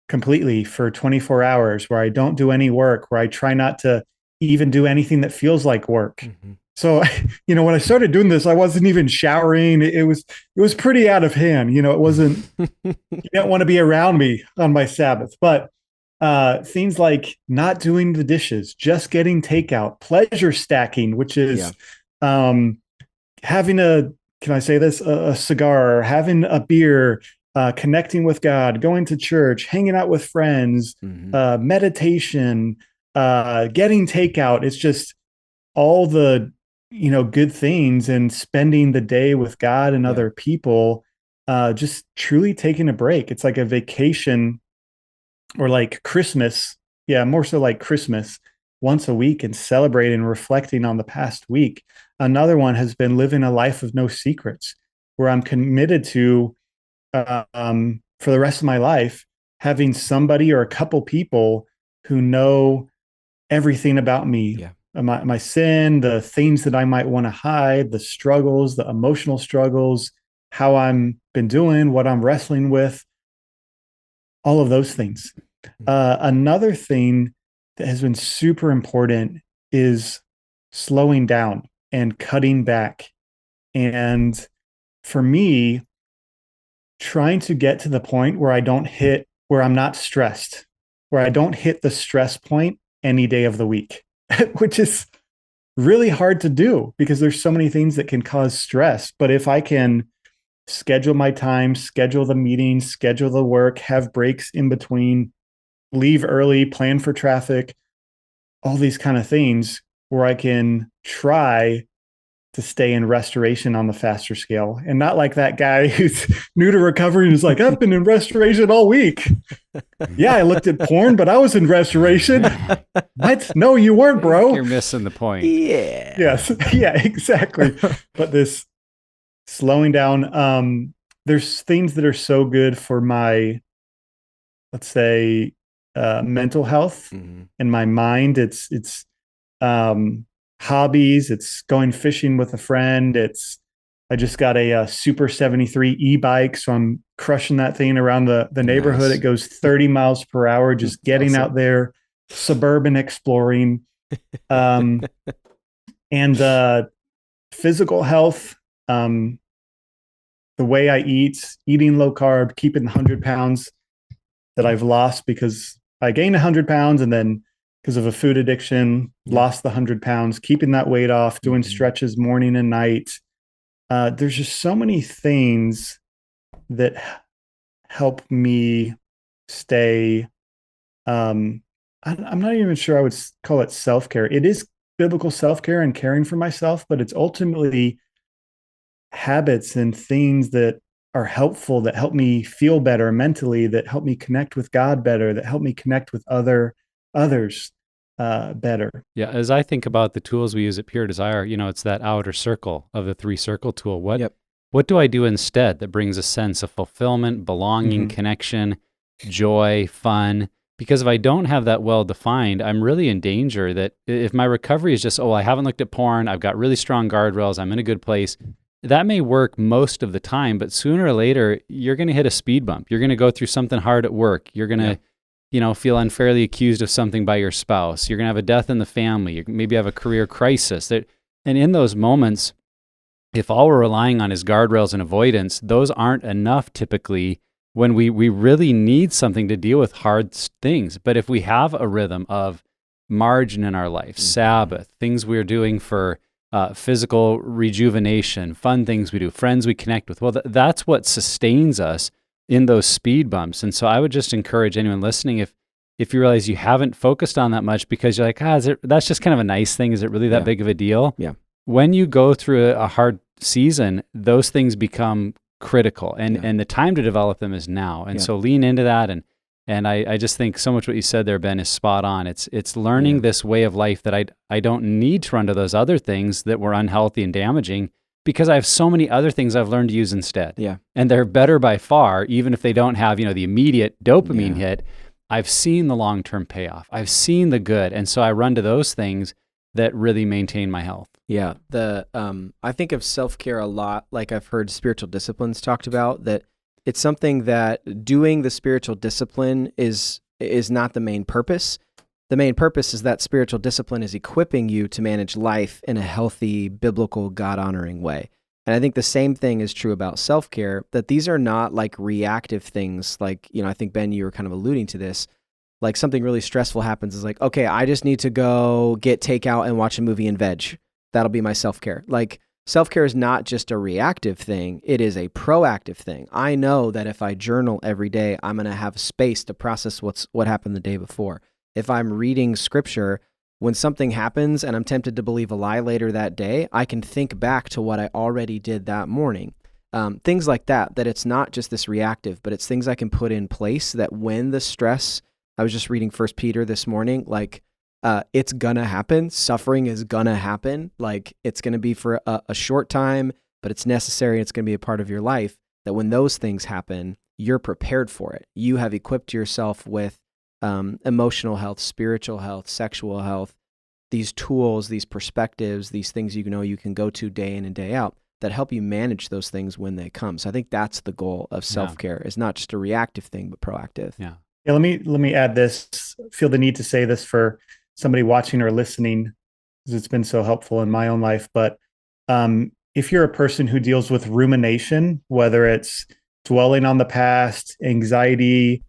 completely for 24 hours, where I don't do any work, where I try not to even do anything that feels like work. Mm-hmm. So, when I started doing this, I wasn't even showering. It was pretty out of hand. It wasn't, you didn't want to be around me on my Sabbath. But things like not doing the dishes, just getting takeout, pleasure stacking, which is having can I say this, a cigar, having a beer, connecting with God, going to church, hanging out with friends, Mm-hmm. meditation, getting takeout. It's just all the good things, and spending the day with God and other people, just truly taking a break. It's like a vacation, or like Christmas. Yeah, more so like Christmas, once a week, and celebrating and reflecting on the past week. Another one has been living a life of no secrets, where I'm committed to, for the rest of my life, having somebody or a couple people who know everything about me. Yeah. My sin, the things that I might want to hide, the struggles, the emotional struggles, how I'm been doing, what I'm wrestling with, all of those things. Another thing that has been super important is slowing down and cutting back. And for me, trying to get to the point where where I'm not stressed, where I don't hit the stress point any day of the week, which is really hard to do because there's so many things that can cause stress. But if I can schedule my time, schedule the meetings, schedule the work, have breaks in between, leave early, plan for traffic, all these kind of things, where I can try to stay in restoration on the faster scale, and not like that guy who's new to recovery and is like, I've been in restoration all week. Yeah, I looked at porn, but I was in restoration. What? No, you weren't, bro. You're missing the point. Yeah. Yes. Yeah, exactly. But this slowing down, there's things that are so good for my, let's say, mental health and my mind. It's hobbies. It's going fishing with a friend. I just got a Super 73 e-bike, so I'm crushing that thing around the neighborhood. Nice. It goes 30 miles per hour, just getting awesome. out there, suburban exploring. And physical health, the way I eat, eating low carb, keeping 100 pounds that I've lost because I gained 100 pounds, and then because of a food addiction, lost the 100 pounds, keeping that weight off, doing stretches morning and night. There's just so many things that help me stay. I'm not even sure I would call it self-care. It is biblical self-care and caring for myself, but it's ultimately habits and things that are helpful, that help me feel better mentally, that help me connect with God better, that help me connect with others better. Yeah, as I think about the tools we use at Pure Desire, it's that outer circle of the 3-circle tool. What do I do instead that brings a sense of fulfillment, belonging, connection, joy, fun? Because if I don't have that well defined, I'm really in danger that if my recovery is just, I haven't looked at porn, I've got really strong guardrails, I'm in a good place, that may work most of the time, but sooner or later, you're going to hit a speed bump. You're going to go through something hard at work. You're going to, feel unfairly accused of something by your spouse. You're going to have a death in the family. You maybe have a career crisis. And in those moments, if all we're relying on is guardrails and avoidance, those aren't enough typically when we really need something to deal with hard things. But if we have a rhythm of margin in our life, Sabbath, things we're doing for physical rejuvenation, fun things we do, friends we connect with, well, that's what sustains us in those speed bumps. And so I would just encourage anyone listening, if you realize you haven't focused on that much because you're like, that's just kind of a nice thing. Is it really that big of a deal? Yeah. When you go through a hard season, those things become critical, and the time to develop them is now. And so lean into that. And I just think so much what you said there, Ben, is spot on. It's learning this way of life that I don't need to run to those other things that were unhealthy and damaging, because I have so many other things I've learned to use instead. Yeah. And they're better by far, even if they don't have, the immediate dopamine hit. I've seen the long-term payoff. I've seen the good. And so I run to those things that really maintain my health. Yeah. I think of self-care a lot, like I've heard spiritual disciplines talked about, that it's something that doing the spiritual discipline is not the main purpose. The main purpose is that spiritual discipline is equipping you to manage life in a healthy, biblical, God-honoring way. And I think the same thing is true about self-care, that these are not like reactive things. Like, I think, Ben, you were kind of alluding to this. Like something really stressful happens is like, okay, I just need to go get takeout and watch a movie and veg. That'll be my self-care. Like, self-care is not just a reactive thing. It is a proactive thing. I know that if I journal every day, I'm going to have space to process what happened the day before. If I'm reading scripture, when something happens and I'm tempted to believe a lie later that day, I can think back to what I already did that morning. Things like that it's not just this reactive, but it's things I can put in place that when the stress, I was just reading 1 Peter this morning, like, it's gonna happen. Suffering is gonna happen. Like, it's gonna be for a short time, but it's necessary. It's gonna be a part of your life. That when those things happen, you're prepared for it. You have equipped yourself with emotional health, spiritual health, sexual health, these tools, these perspectives, these things you can go to day in and day out that help you manage those things when they come. So I think that's the goal of self-care. It's not just a reactive thing, but proactive. Yeah. Let me add this. Feel the need to say this for somebody watching or listening, because it's been so helpful in my own life. But if you're a person who deals with rumination, whether it's dwelling on the past, anxiety,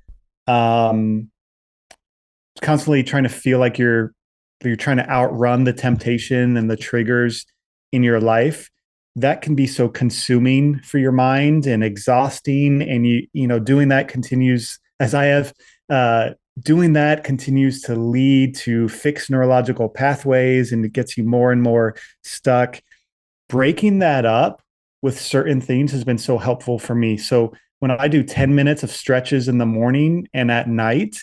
constantly trying to feel like you're trying to outrun the temptation and the triggers in your life, that can be so consuming for your mind and exhausting. And doing that continues, as I have, doing that continues to lead to fixed neurological pathways, and it gets you more and more stuck. Breaking that up with certain things has been so helpful for me. So when I do 10 minutes of stretches in the morning and at night,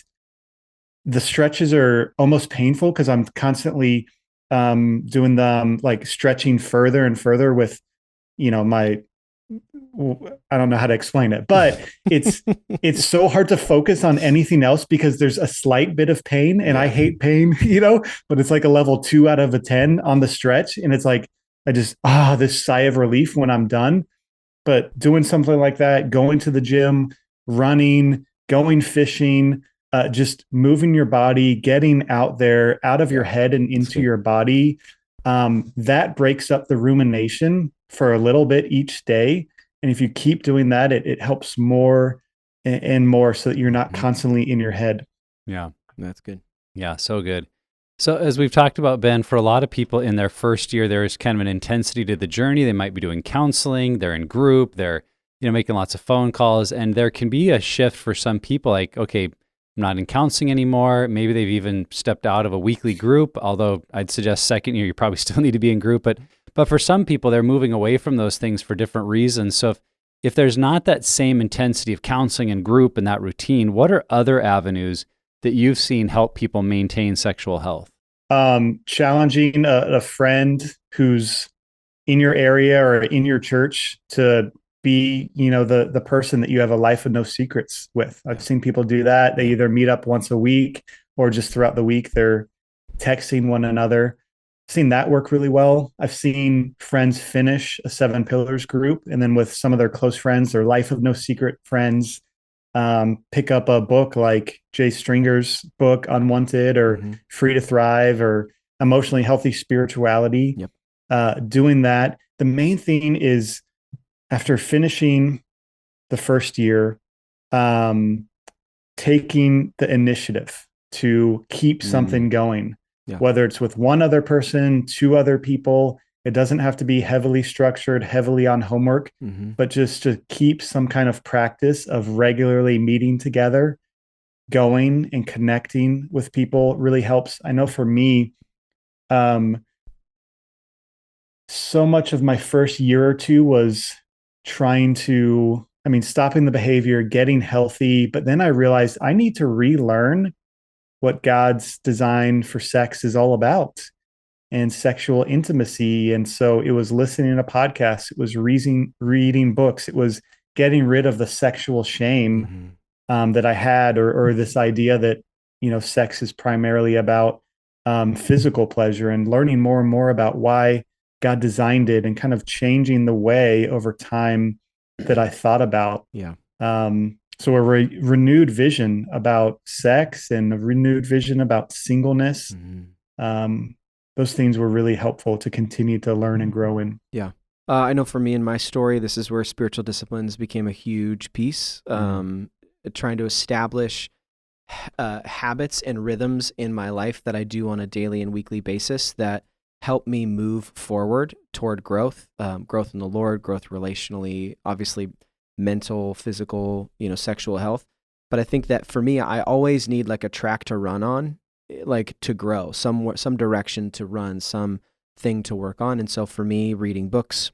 the stretches are almost painful because I'm constantly doing them, like stretching further and further with, I don't know how to explain it, but it's so hard to focus on anything else because there's a slight bit of pain, and I hate pain, but it's like a level 2 out of a 10 on the stretch. And it's like, I just, this sigh of relief when I'm done. But doing something like that, going to the gym, running, going fishing, just moving your body, getting out there, out of your head and into your body, that breaks up the rumination for a little bit each day. And if you keep doing that, it helps more and more so that you're not constantly in your head. Yeah. That's good. Yeah, so good. So as we've talked about, Ben, for a lot of people in their first year, there is kind of an intensity to the journey. They might be doing counseling, they're in group, they're making lots of phone calls, and there can be a shift for some people like, okay, I'm not in counseling anymore. Maybe they've even stepped out of a weekly group, although I'd suggest second year, you probably still need to be in group. But for some people, they're moving away from those things for different reasons. So if there's not that same intensity of counseling and group and that routine, what are other avenues that you've seen help people maintain sexual health? Challenging a friend who's in your area or in your church to be, the person that you have a life of no secrets with. I've seen people do that. They either meet up once a week or just throughout the week, they're texting one another. I've seen that work really well. I've seen friends finish a 7 Pillars group, and then with some of their close friends, their life of no secret friends, pick up a book like Jay Stringer's book, Unwanted, or Free to Thrive, or Emotionally Healthy Spirituality. Yep. Doing that, the main thing is after finishing the first year, taking the initiative to keep something going, whether it's with one other person, two other people. It doesn't have to be heavily structured, heavily on homework, but just to keep some kind of practice of regularly meeting together, going and connecting with people really helps. I know for me, so much of my first year or two was stopping the behavior, getting healthy. But then I realized I need to relearn what God's design for sex is all about and sexual intimacy. And so it was listening to podcasts, it was reading books, it was getting rid of the sexual shame that I had, or this idea that, sex is primarily about physical pleasure, and learning more and more about why God designed it and kind of changing the way over time that I thought about. So a renewed vision about sex and a renewed vision about singleness. Those things were really helpful to continue to learn and grow in. I know for me in my story, this is where spiritual disciplines became a huge piece. Trying to establish habits and rhythms in my life that I do on a daily and weekly basis that help me move forward toward growth, growth in the Lord, growth relationally, obviously mental, physical, sexual health. But I think that for me, I always need like a track to run on, like to grow, some direction to run, some thing to work on. And so for me, reading books,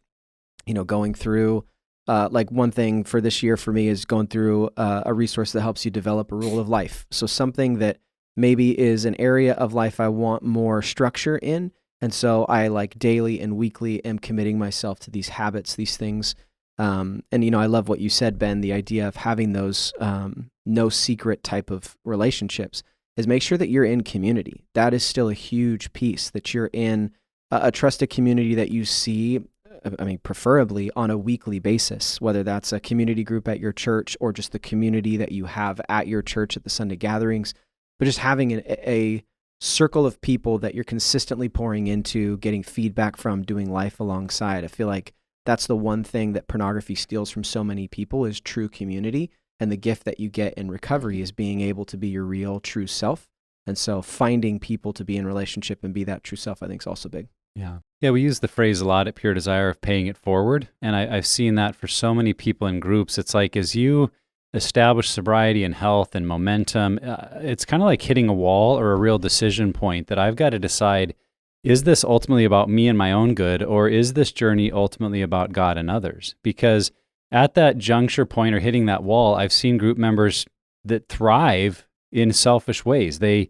going through, like one thing for this year for me is going through a resource that helps you develop a rule of life. So something that maybe is an area of life I want more structure in. And so I like daily and weekly am committing myself to these habits, these things. And, I love what you said, Ben, the idea of having those no secret type of relationships is make sure that you're in community. That is still a huge piece, that you're in a trusted community that you see, preferably on a weekly basis, whether that's a community group at your church or just the community that you have at your church at the Sunday gatherings, but just having a circle of people that you're consistently pouring into, getting feedback from, doing life alongside. I feel like that's the one thing that pornography steals from so many people is true community. And the gift that you get in recovery is being able to be your real, true self. And so finding people to be in relationship and be that true self, I think is also big. Yeah, we use the phrase a lot at Pure Desire of paying it forward. And I've seen that for so many people in groups. It's like as you establish sobriety and health and momentum, it's kind of like hitting a wall or a real decision point that I've got to decide, is this ultimately about me and my own good, or is this journey ultimately about God and others? Because at that juncture point or hitting that wall, I've seen group members that thrive in selfish ways. They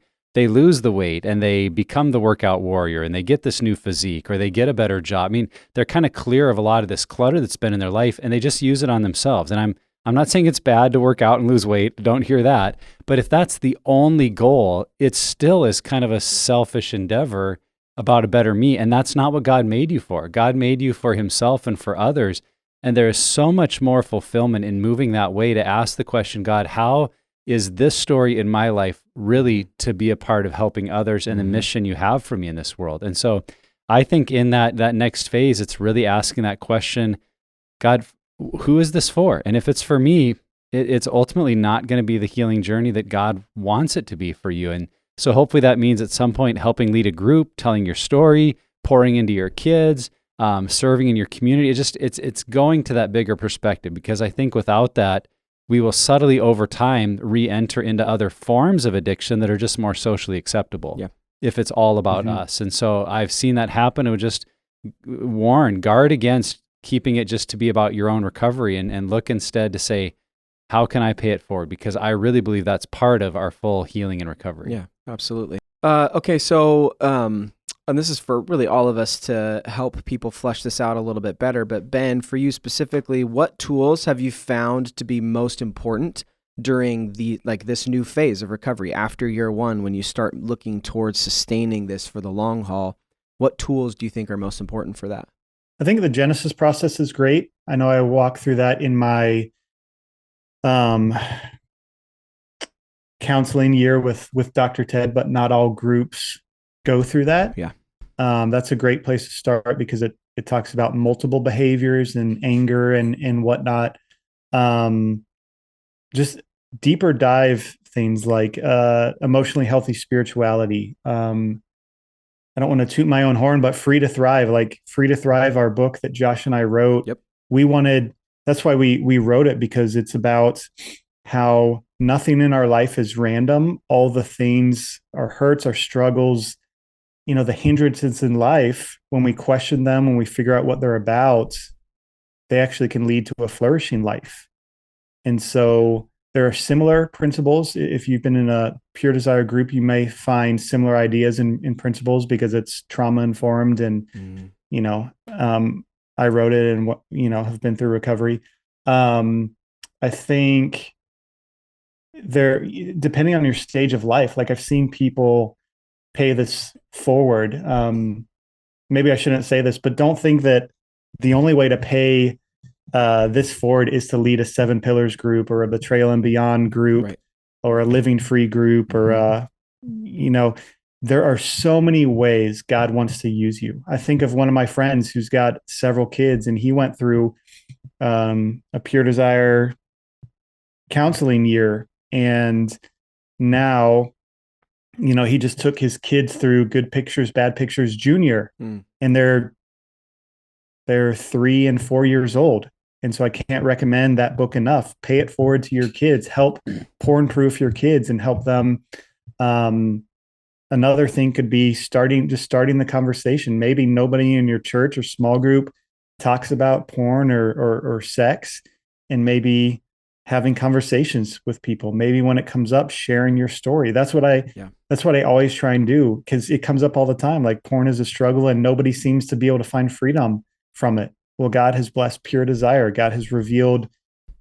lose the weight and they become the workout warrior and they get this new physique or they get a better job. They're kind of clear of a lot of this clutter that's been in their life and they just use it on themselves. And I'm not saying it's bad to work out and lose weight. Don't hear that. But if that's the only goal, it still is kind of a selfish endeavor about a better me. And that's not what God made you for. God made you for himself and for others. And there is so much more fulfillment in moving that way to ask the question, God, how is this story in my life really to be a part of helping others and the mission you have for me in this world? And so I think in that next phase, it's really asking that question, God, who is this for? And if it's for me, it's ultimately not going to be the healing journey that God wants it to be for you. And so hopefully that means at some point helping lead a group, telling your story, pouring into your kids, serving in your community. It's going to that bigger perspective, because I think without that, we will subtly over time re-enter into other forms of addiction that are just more socially acceptable if it's all about us. And so I've seen that happen. It would just guard against keeping it just to be about your own recovery and look instead to say, how can I pay it forward? Because I really believe that's part of our full healing and recovery. Yeah, absolutely. Okay, so and this is for really all of us to help people flesh this out a little bit better. But Ben, for you specifically, what tools have you found to be most important during this new phase of recovery after year one, when you start looking towards sustaining this for the long haul? What tools do you think are most important for that? I think the Genesis process is great. I know I walk through that in my counseling year with Dr. Ted, but not all groups go through that. Yeah. That's a great place to start because it It talks about multiple behaviors and anger and whatnot. Just deeper dive things like emotionally healthy spirituality. I don't want to toot my own horn, but Free to Thrive, like Free to Thrive, our book that Josh and I wrote. Yep. That's why we wrote it, because it's about how nothing in our life is random. All the things, our hurts, our struggles, the hindrances in life, when we question them, when we figure out what they're about, they actually can lead to a flourishing life. And so there are similar principles. If you've been in a Pure Desire group, you may find similar ideas and principles because it's trauma informed. And, I wrote it and, have been through recovery. I think depending on your stage of life, like I've seen people pay this forward. Maybe I shouldn't say this, but don't think that the only way to pay this forward is to lead a 7 Pillars group or a Betrayal and Beyond group, right, or a Living Free group, or there are so many ways God wants to use you. I think of one of my friends who's got several kids, and he went through a Pure Desire counseling year, and now he just took his kids through Good Pictures, Bad Pictures Junior, and they're 3 and 4 years old. And so I can't recommend that book enough. Pay it forward to your kids, help porn-proof your kids and help them. Another thing could be starting the conversation. Maybe nobody in your church or small group talks about porn or sex, and maybe having conversations with people. Maybe when it comes up, sharing your story. That's what I always try and do, because it comes up all the time. Like, porn is a struggle and nobody seems to be able to find freedom from it. Well, God has blessed Pure Desire. God has revealed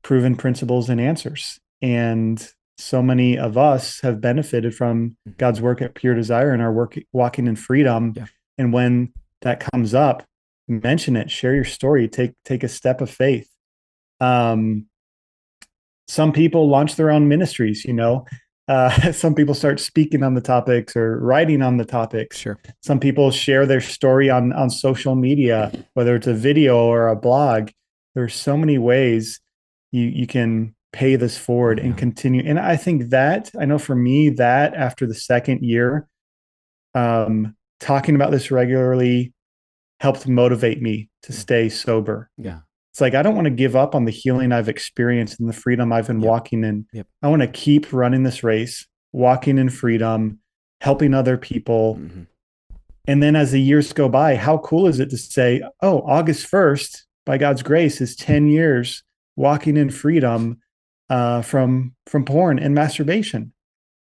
proven principles and answers. And so many of us have benefited from God's work at Pure Desire and our work walking in freedom. Yeah. And when that comes up, mention it, share your story, take a step of faith. Some people launch their own ministries, some people start speaking on the topics or writing on the topics. Sure. Some people share their story on social media, whether it's a video or a blog. There are so many ways you can pay this forward and continue. And I think I know for me, that after the second year, talking about this regularly helped motivate me to stay sober. Yeah. It's like, I don't want to give up on the healing I've experienced and the freedom I've been walking in. Yep. I want to keep running this race, walking in freedom, helping other people. Mm-hmm. And then as the years go by, how cool is it to say, oh, August 1st, by God's grace, is 10 years walking in freedom from porn and masturbation.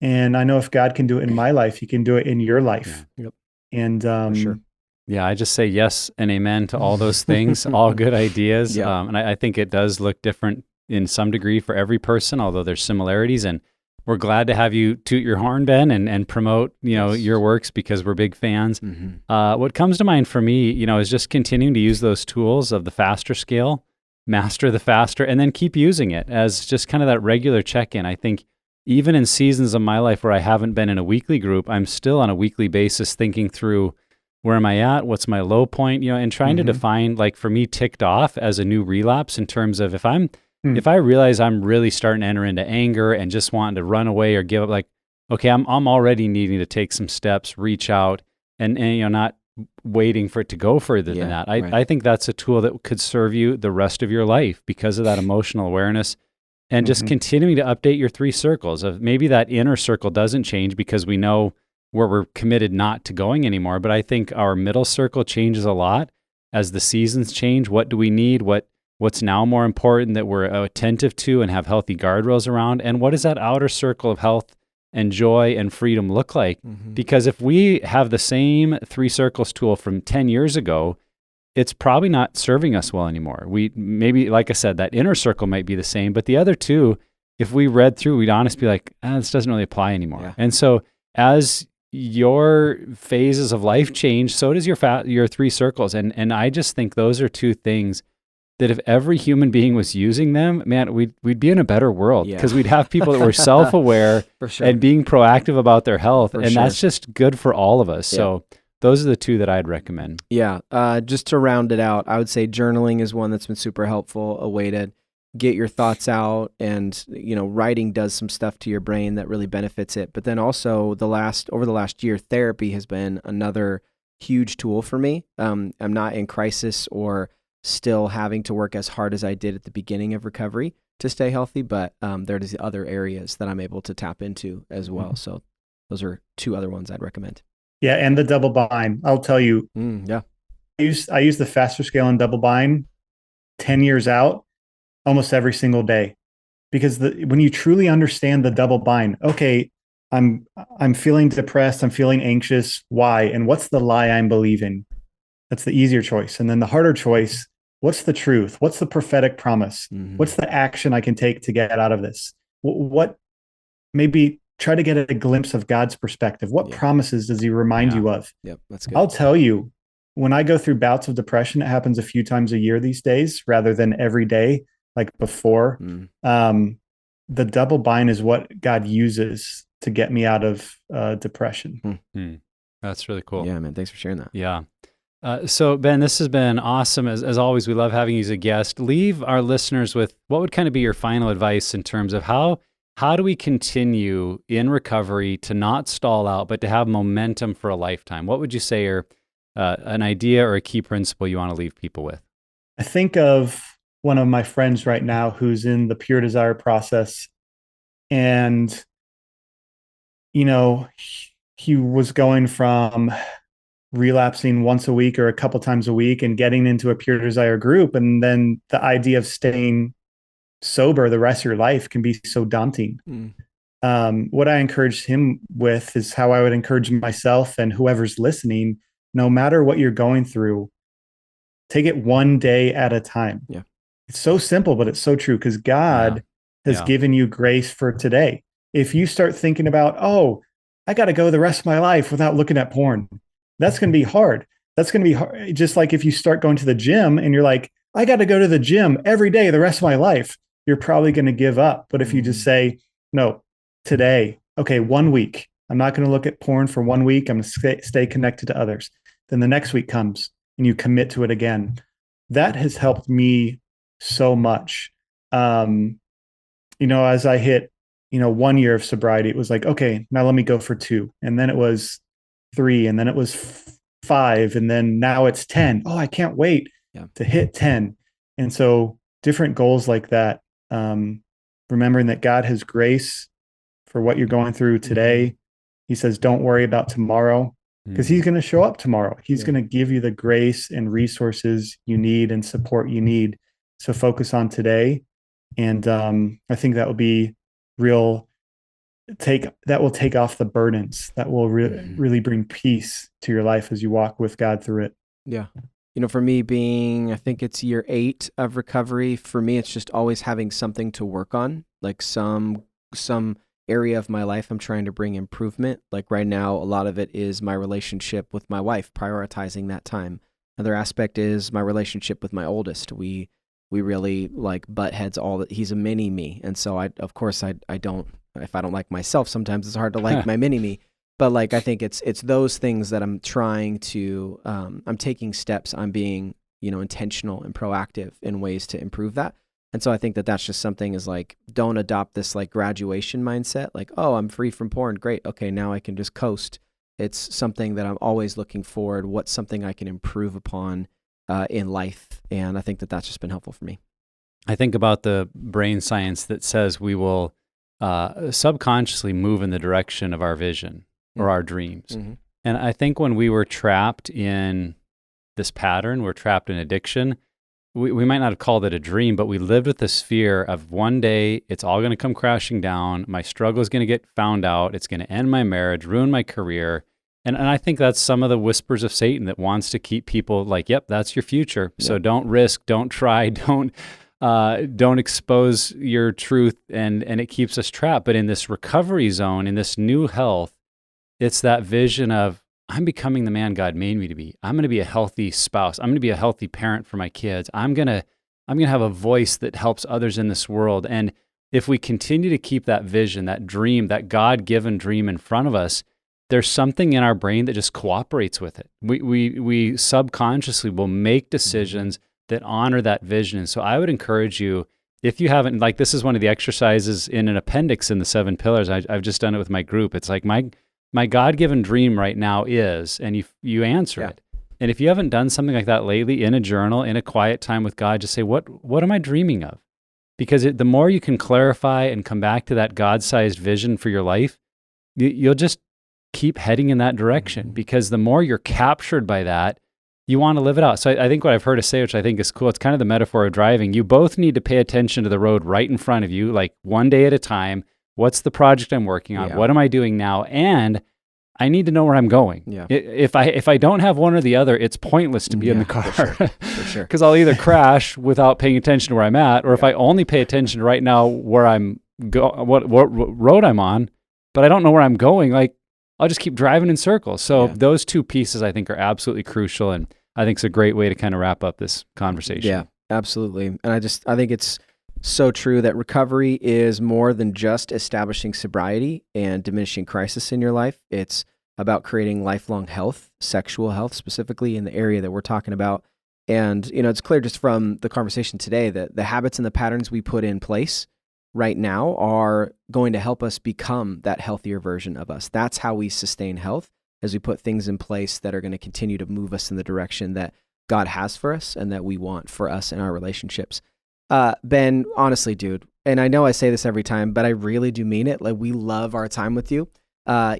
And I know if God can do it in my life, he can do it in your life. Yeah. Yep. And for sure. Yeah, I just say yes and amen to all those things, all good ideas. Yeah. And I think it does look different in some degree for every person, although there's similarities. And we're glad to have you toot your horn, Ben, and promote, your works, because we're big fans. Mm-hmm. What comes to mind for me, is just continuing to use those tools of the faster scale, master the faster, and then keep using it as just kind of that regular check-in. I think even in seasons of my life where I haven't been in a weekly group, I'm still on a weekly basis thinking through, where am I at? What's my low point? And trying to define, like for me, ticked off as a new relapse in terms of if I realize I'm really starting to enter into anger and just wanting to run away or give up, like, okay, I'm already needing to take some steps, reach out, and not waiting for it to go further than that. I think that's a tool that could serve you the rest of your life because of that emotional awareness, and just continuing to update your 3 circles of maybe that inner circle doesn't change because we know where we're committed not to going anymore. But I think our middle circle changes a lot as the seasons change. What do we need? What's now more important that we're attentive to and have healthy guardrails around? And what does that outer circle of health and joy and freedom look like? Mm-hmm. Because if we have the same 3 circles tool from 10 years ago, it's probably not serving us well anymore. We maybe, like I said, that inner circle might be the same, but the other 2, if we read through, we'd honestly be like, this doesn't really apply anymore. Yeah. And so as your phases of life change, so does your 3 circles. And I just think those are 2 things that if every human being was using them, man, we'd be in a better world, because we'd have people that were self-aware and being proactive about their health. That's just good for all of us. Yeah. So those are the two that I'd recommend. Yeah. Just to round it out, I would say journaling is one that's been super helpful, a way to get your thoughts out, and, writing does some stuff to your brain that really benefits it. But then also over the last year, therapy has been another huge tool for me. I'm not in crisis or still having to work as hard as I did at the beginning of recovery to stay healthy, but there's other areas that I'm able to tap into as well. So those are two other ones I'd recommend. Yeah, and the double bind. I'll tell you, Yeah. I use the faster scale and double bind 10 years out almost every single day, because when you truly understand the double bind, okay, I'm feeling depressed, I'm feeling anxious. Why? And what's the lie I'm believing? That's the easier choice. And then the harder choice, what's the truth? What's the prophetic promise? What's the action I can take to get out of this? What maybe try to get a glimpse of God's perspective. What promises does he remind you of? Yep, that's good. I'll tell you, when I go through bouts of depression, it happens a few times a year these days rather than every day like before. The double bind is what God uses to get me out of depression. That's really cool. Yeah, man. Thanks for sharing that. Yeah. So Ben, this has been awesome. As always, we love having you as a guest. Leave our listeners with what would kind of be your final advice in terms of how do we continue in recovery to not stall out, but to have momentum for a lifetime? What would you say are an idea or a key principle you want to leave people with? I think of one of my friends right now who's in the pure desire process, and he was going from relapsing once a week or a couple times a week and getting into a pure desire group, and then the idea of staying sober the rest of your life can be so daunting. What I encouraged him with is how I would encourage myself and whoever's listening. No matter what you're going through, take it one day at a time. Yeah. It's so simple, but it's so true, because God has given you grace for today. If you start thinking about, I got to go the rest of my life without looking at porn, that's going to be hard. That's going to be hard. Just like if you start going to the gym and you're like, I got to go to the gym every day the rest of my life, you're probably going to give up. But if you just say, no, today, okay, 1 week, I'm not going to look at porn for 1 week. I'm going to stay connected to others. Then the next week comes and you commit to it again. That has helped me so much. As I hit, 1 year of sobriety, it was like, okay, now let me go for 2. And then it was 3, and then it was 5. And then now it's 10. Oh, I can't wait to hit 10. And so different goals like that, remembering that God has grace for what you're going through today. He says, don't worry about tomorrow, because he's going to show up tomorrow. He's going to give you the grace and resources you need and support you need. So focus on today. And I think that will be will take off the burdens. That will really bring peace to your life as you walk with God through it. Yeah. For me being, I think it's year 8 of recovery, for me, it's just always having something to work on, like some area of my life I'm trying to bring improvement. Like right now, a lot of it is my relationship with my wife, prioritizing that time. Another aspect is my relationship with my oldest. We really like butt heads he's a mini me. And so I don't, if I don't like myself, sometimes it's hard to like my mini me. But like, I think it's those things that I'm trying to, I'm taking steps. I'm being, intentional and proactive in ways to improve that. And so I think that that's just something is like, don't adopt this like graduation mindset. Like, oh, I'm free from porn. Great. Okay. Now I can just coast. It's something that I'm always looking forward. What's something I can improve upon in life? And I think that that's just been helpful for me. I think about the brain science that says we will subconsciously move in the direction of our vision or our dreams. And I think when we were trapped in this pattern, we're trapped in addiction, we might not have called it a dream, but we lived with this fear of one day it's all going to come crashing down. My struggle is going to get found out. It's going to end my marriage, ruin my career. And I think that's some of the whispers of Satan that wants to keep people like, yep, that's your future. Yep. So don't risk, don't try, don't expose your truth. And it keeps us trapped. But in this recovery zone, in this new health, it's that vision of, I'm becoming the man God made me to be. I'm going to be a healthy spouse. I'm going to be a healthy parent for my kids. I'm going to have a voice that helps others in this world. And if we continue to keep that vision, that dream, that God-given dream in front of us, there's something in our brain that just cooperates with it. We subconsciously will make decisions that honor that vision. And so I would encourage you, if you haven't, like this is one of the exercises in an appendix in the 7 pillars. I've just done it with my group. It's like my God-given dream right now is, and you answer it. And if you haven't done something like that lately, in a journal, in a quiet time with God, just say, what am I dreaming of? Because the more you can clarify and come back to that God-sized vision for your life, you'll just keep heading in that direction, because the more you're captured by that, you want to live it out. So I think what I've heard us say, which I think is cool, it's kind of the metaphor of driving. You both need to pay attention to the road right in front of you, like one day at a time. What's the project I'm working on? What am I doing now? And I need to know where I'm going. Yeah. If I don't have one or the other, it's pointless to be in the car. For sure. Because I'll either crash without paying attention to where I'm at, or if I only pay attention to right now where I'm what road I'm on, but I don't know where I'm going, like I'll just keep driving in circles. So those two pieces I think are absolutely crucial, and I think it's a great way to kind of wrap up this conversation. Yeah, absolutely. And I think it's so true that recovery is more than just establishing sobriety and diminishing crisis in your life. It's about creating lifelong health, sexual health, specifically in the area that we're talking about. And, it's clear just from the conversation today that the habits and the patterns we put in place right now are going to help us become that healthier version of us. That's how we sustain health, as we put things in place that are going to continue to move us in the direction that God has for us and that we want for us in our relationships. Ben, honestly, dude, and I know I say this every time, but I really do mean it. Like, we love our time with you.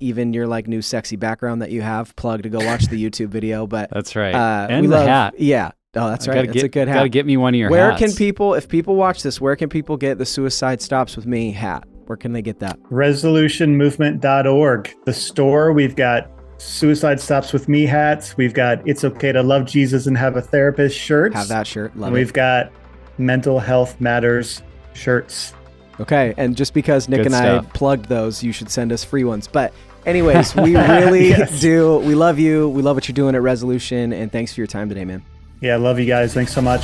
Even your like new sexy background that you have, plug to go watch the YouTube video. But that's right. And we hat. Yeah. Oh, that's right. It's a good hat. Got to get me one of your hats. Where can people, if people watch this, where can people get the Suicide Stops With Me hat? Where can they get that? Resolutionmovement.org. The store, we've got Suicide Stops With Me hats. We've got It's Okay to Love Jesus and Have a Therapist shirts. Have that shirt. Love and we've got Mental Health Matters shirts. Okay, and just because Nick and I plugged those, you should send us free ones. But anyways, we really do. We love you. We love what you're doing at Resolution, and thanks for your time today, man. Yeah, I love you guys. Thanks so much.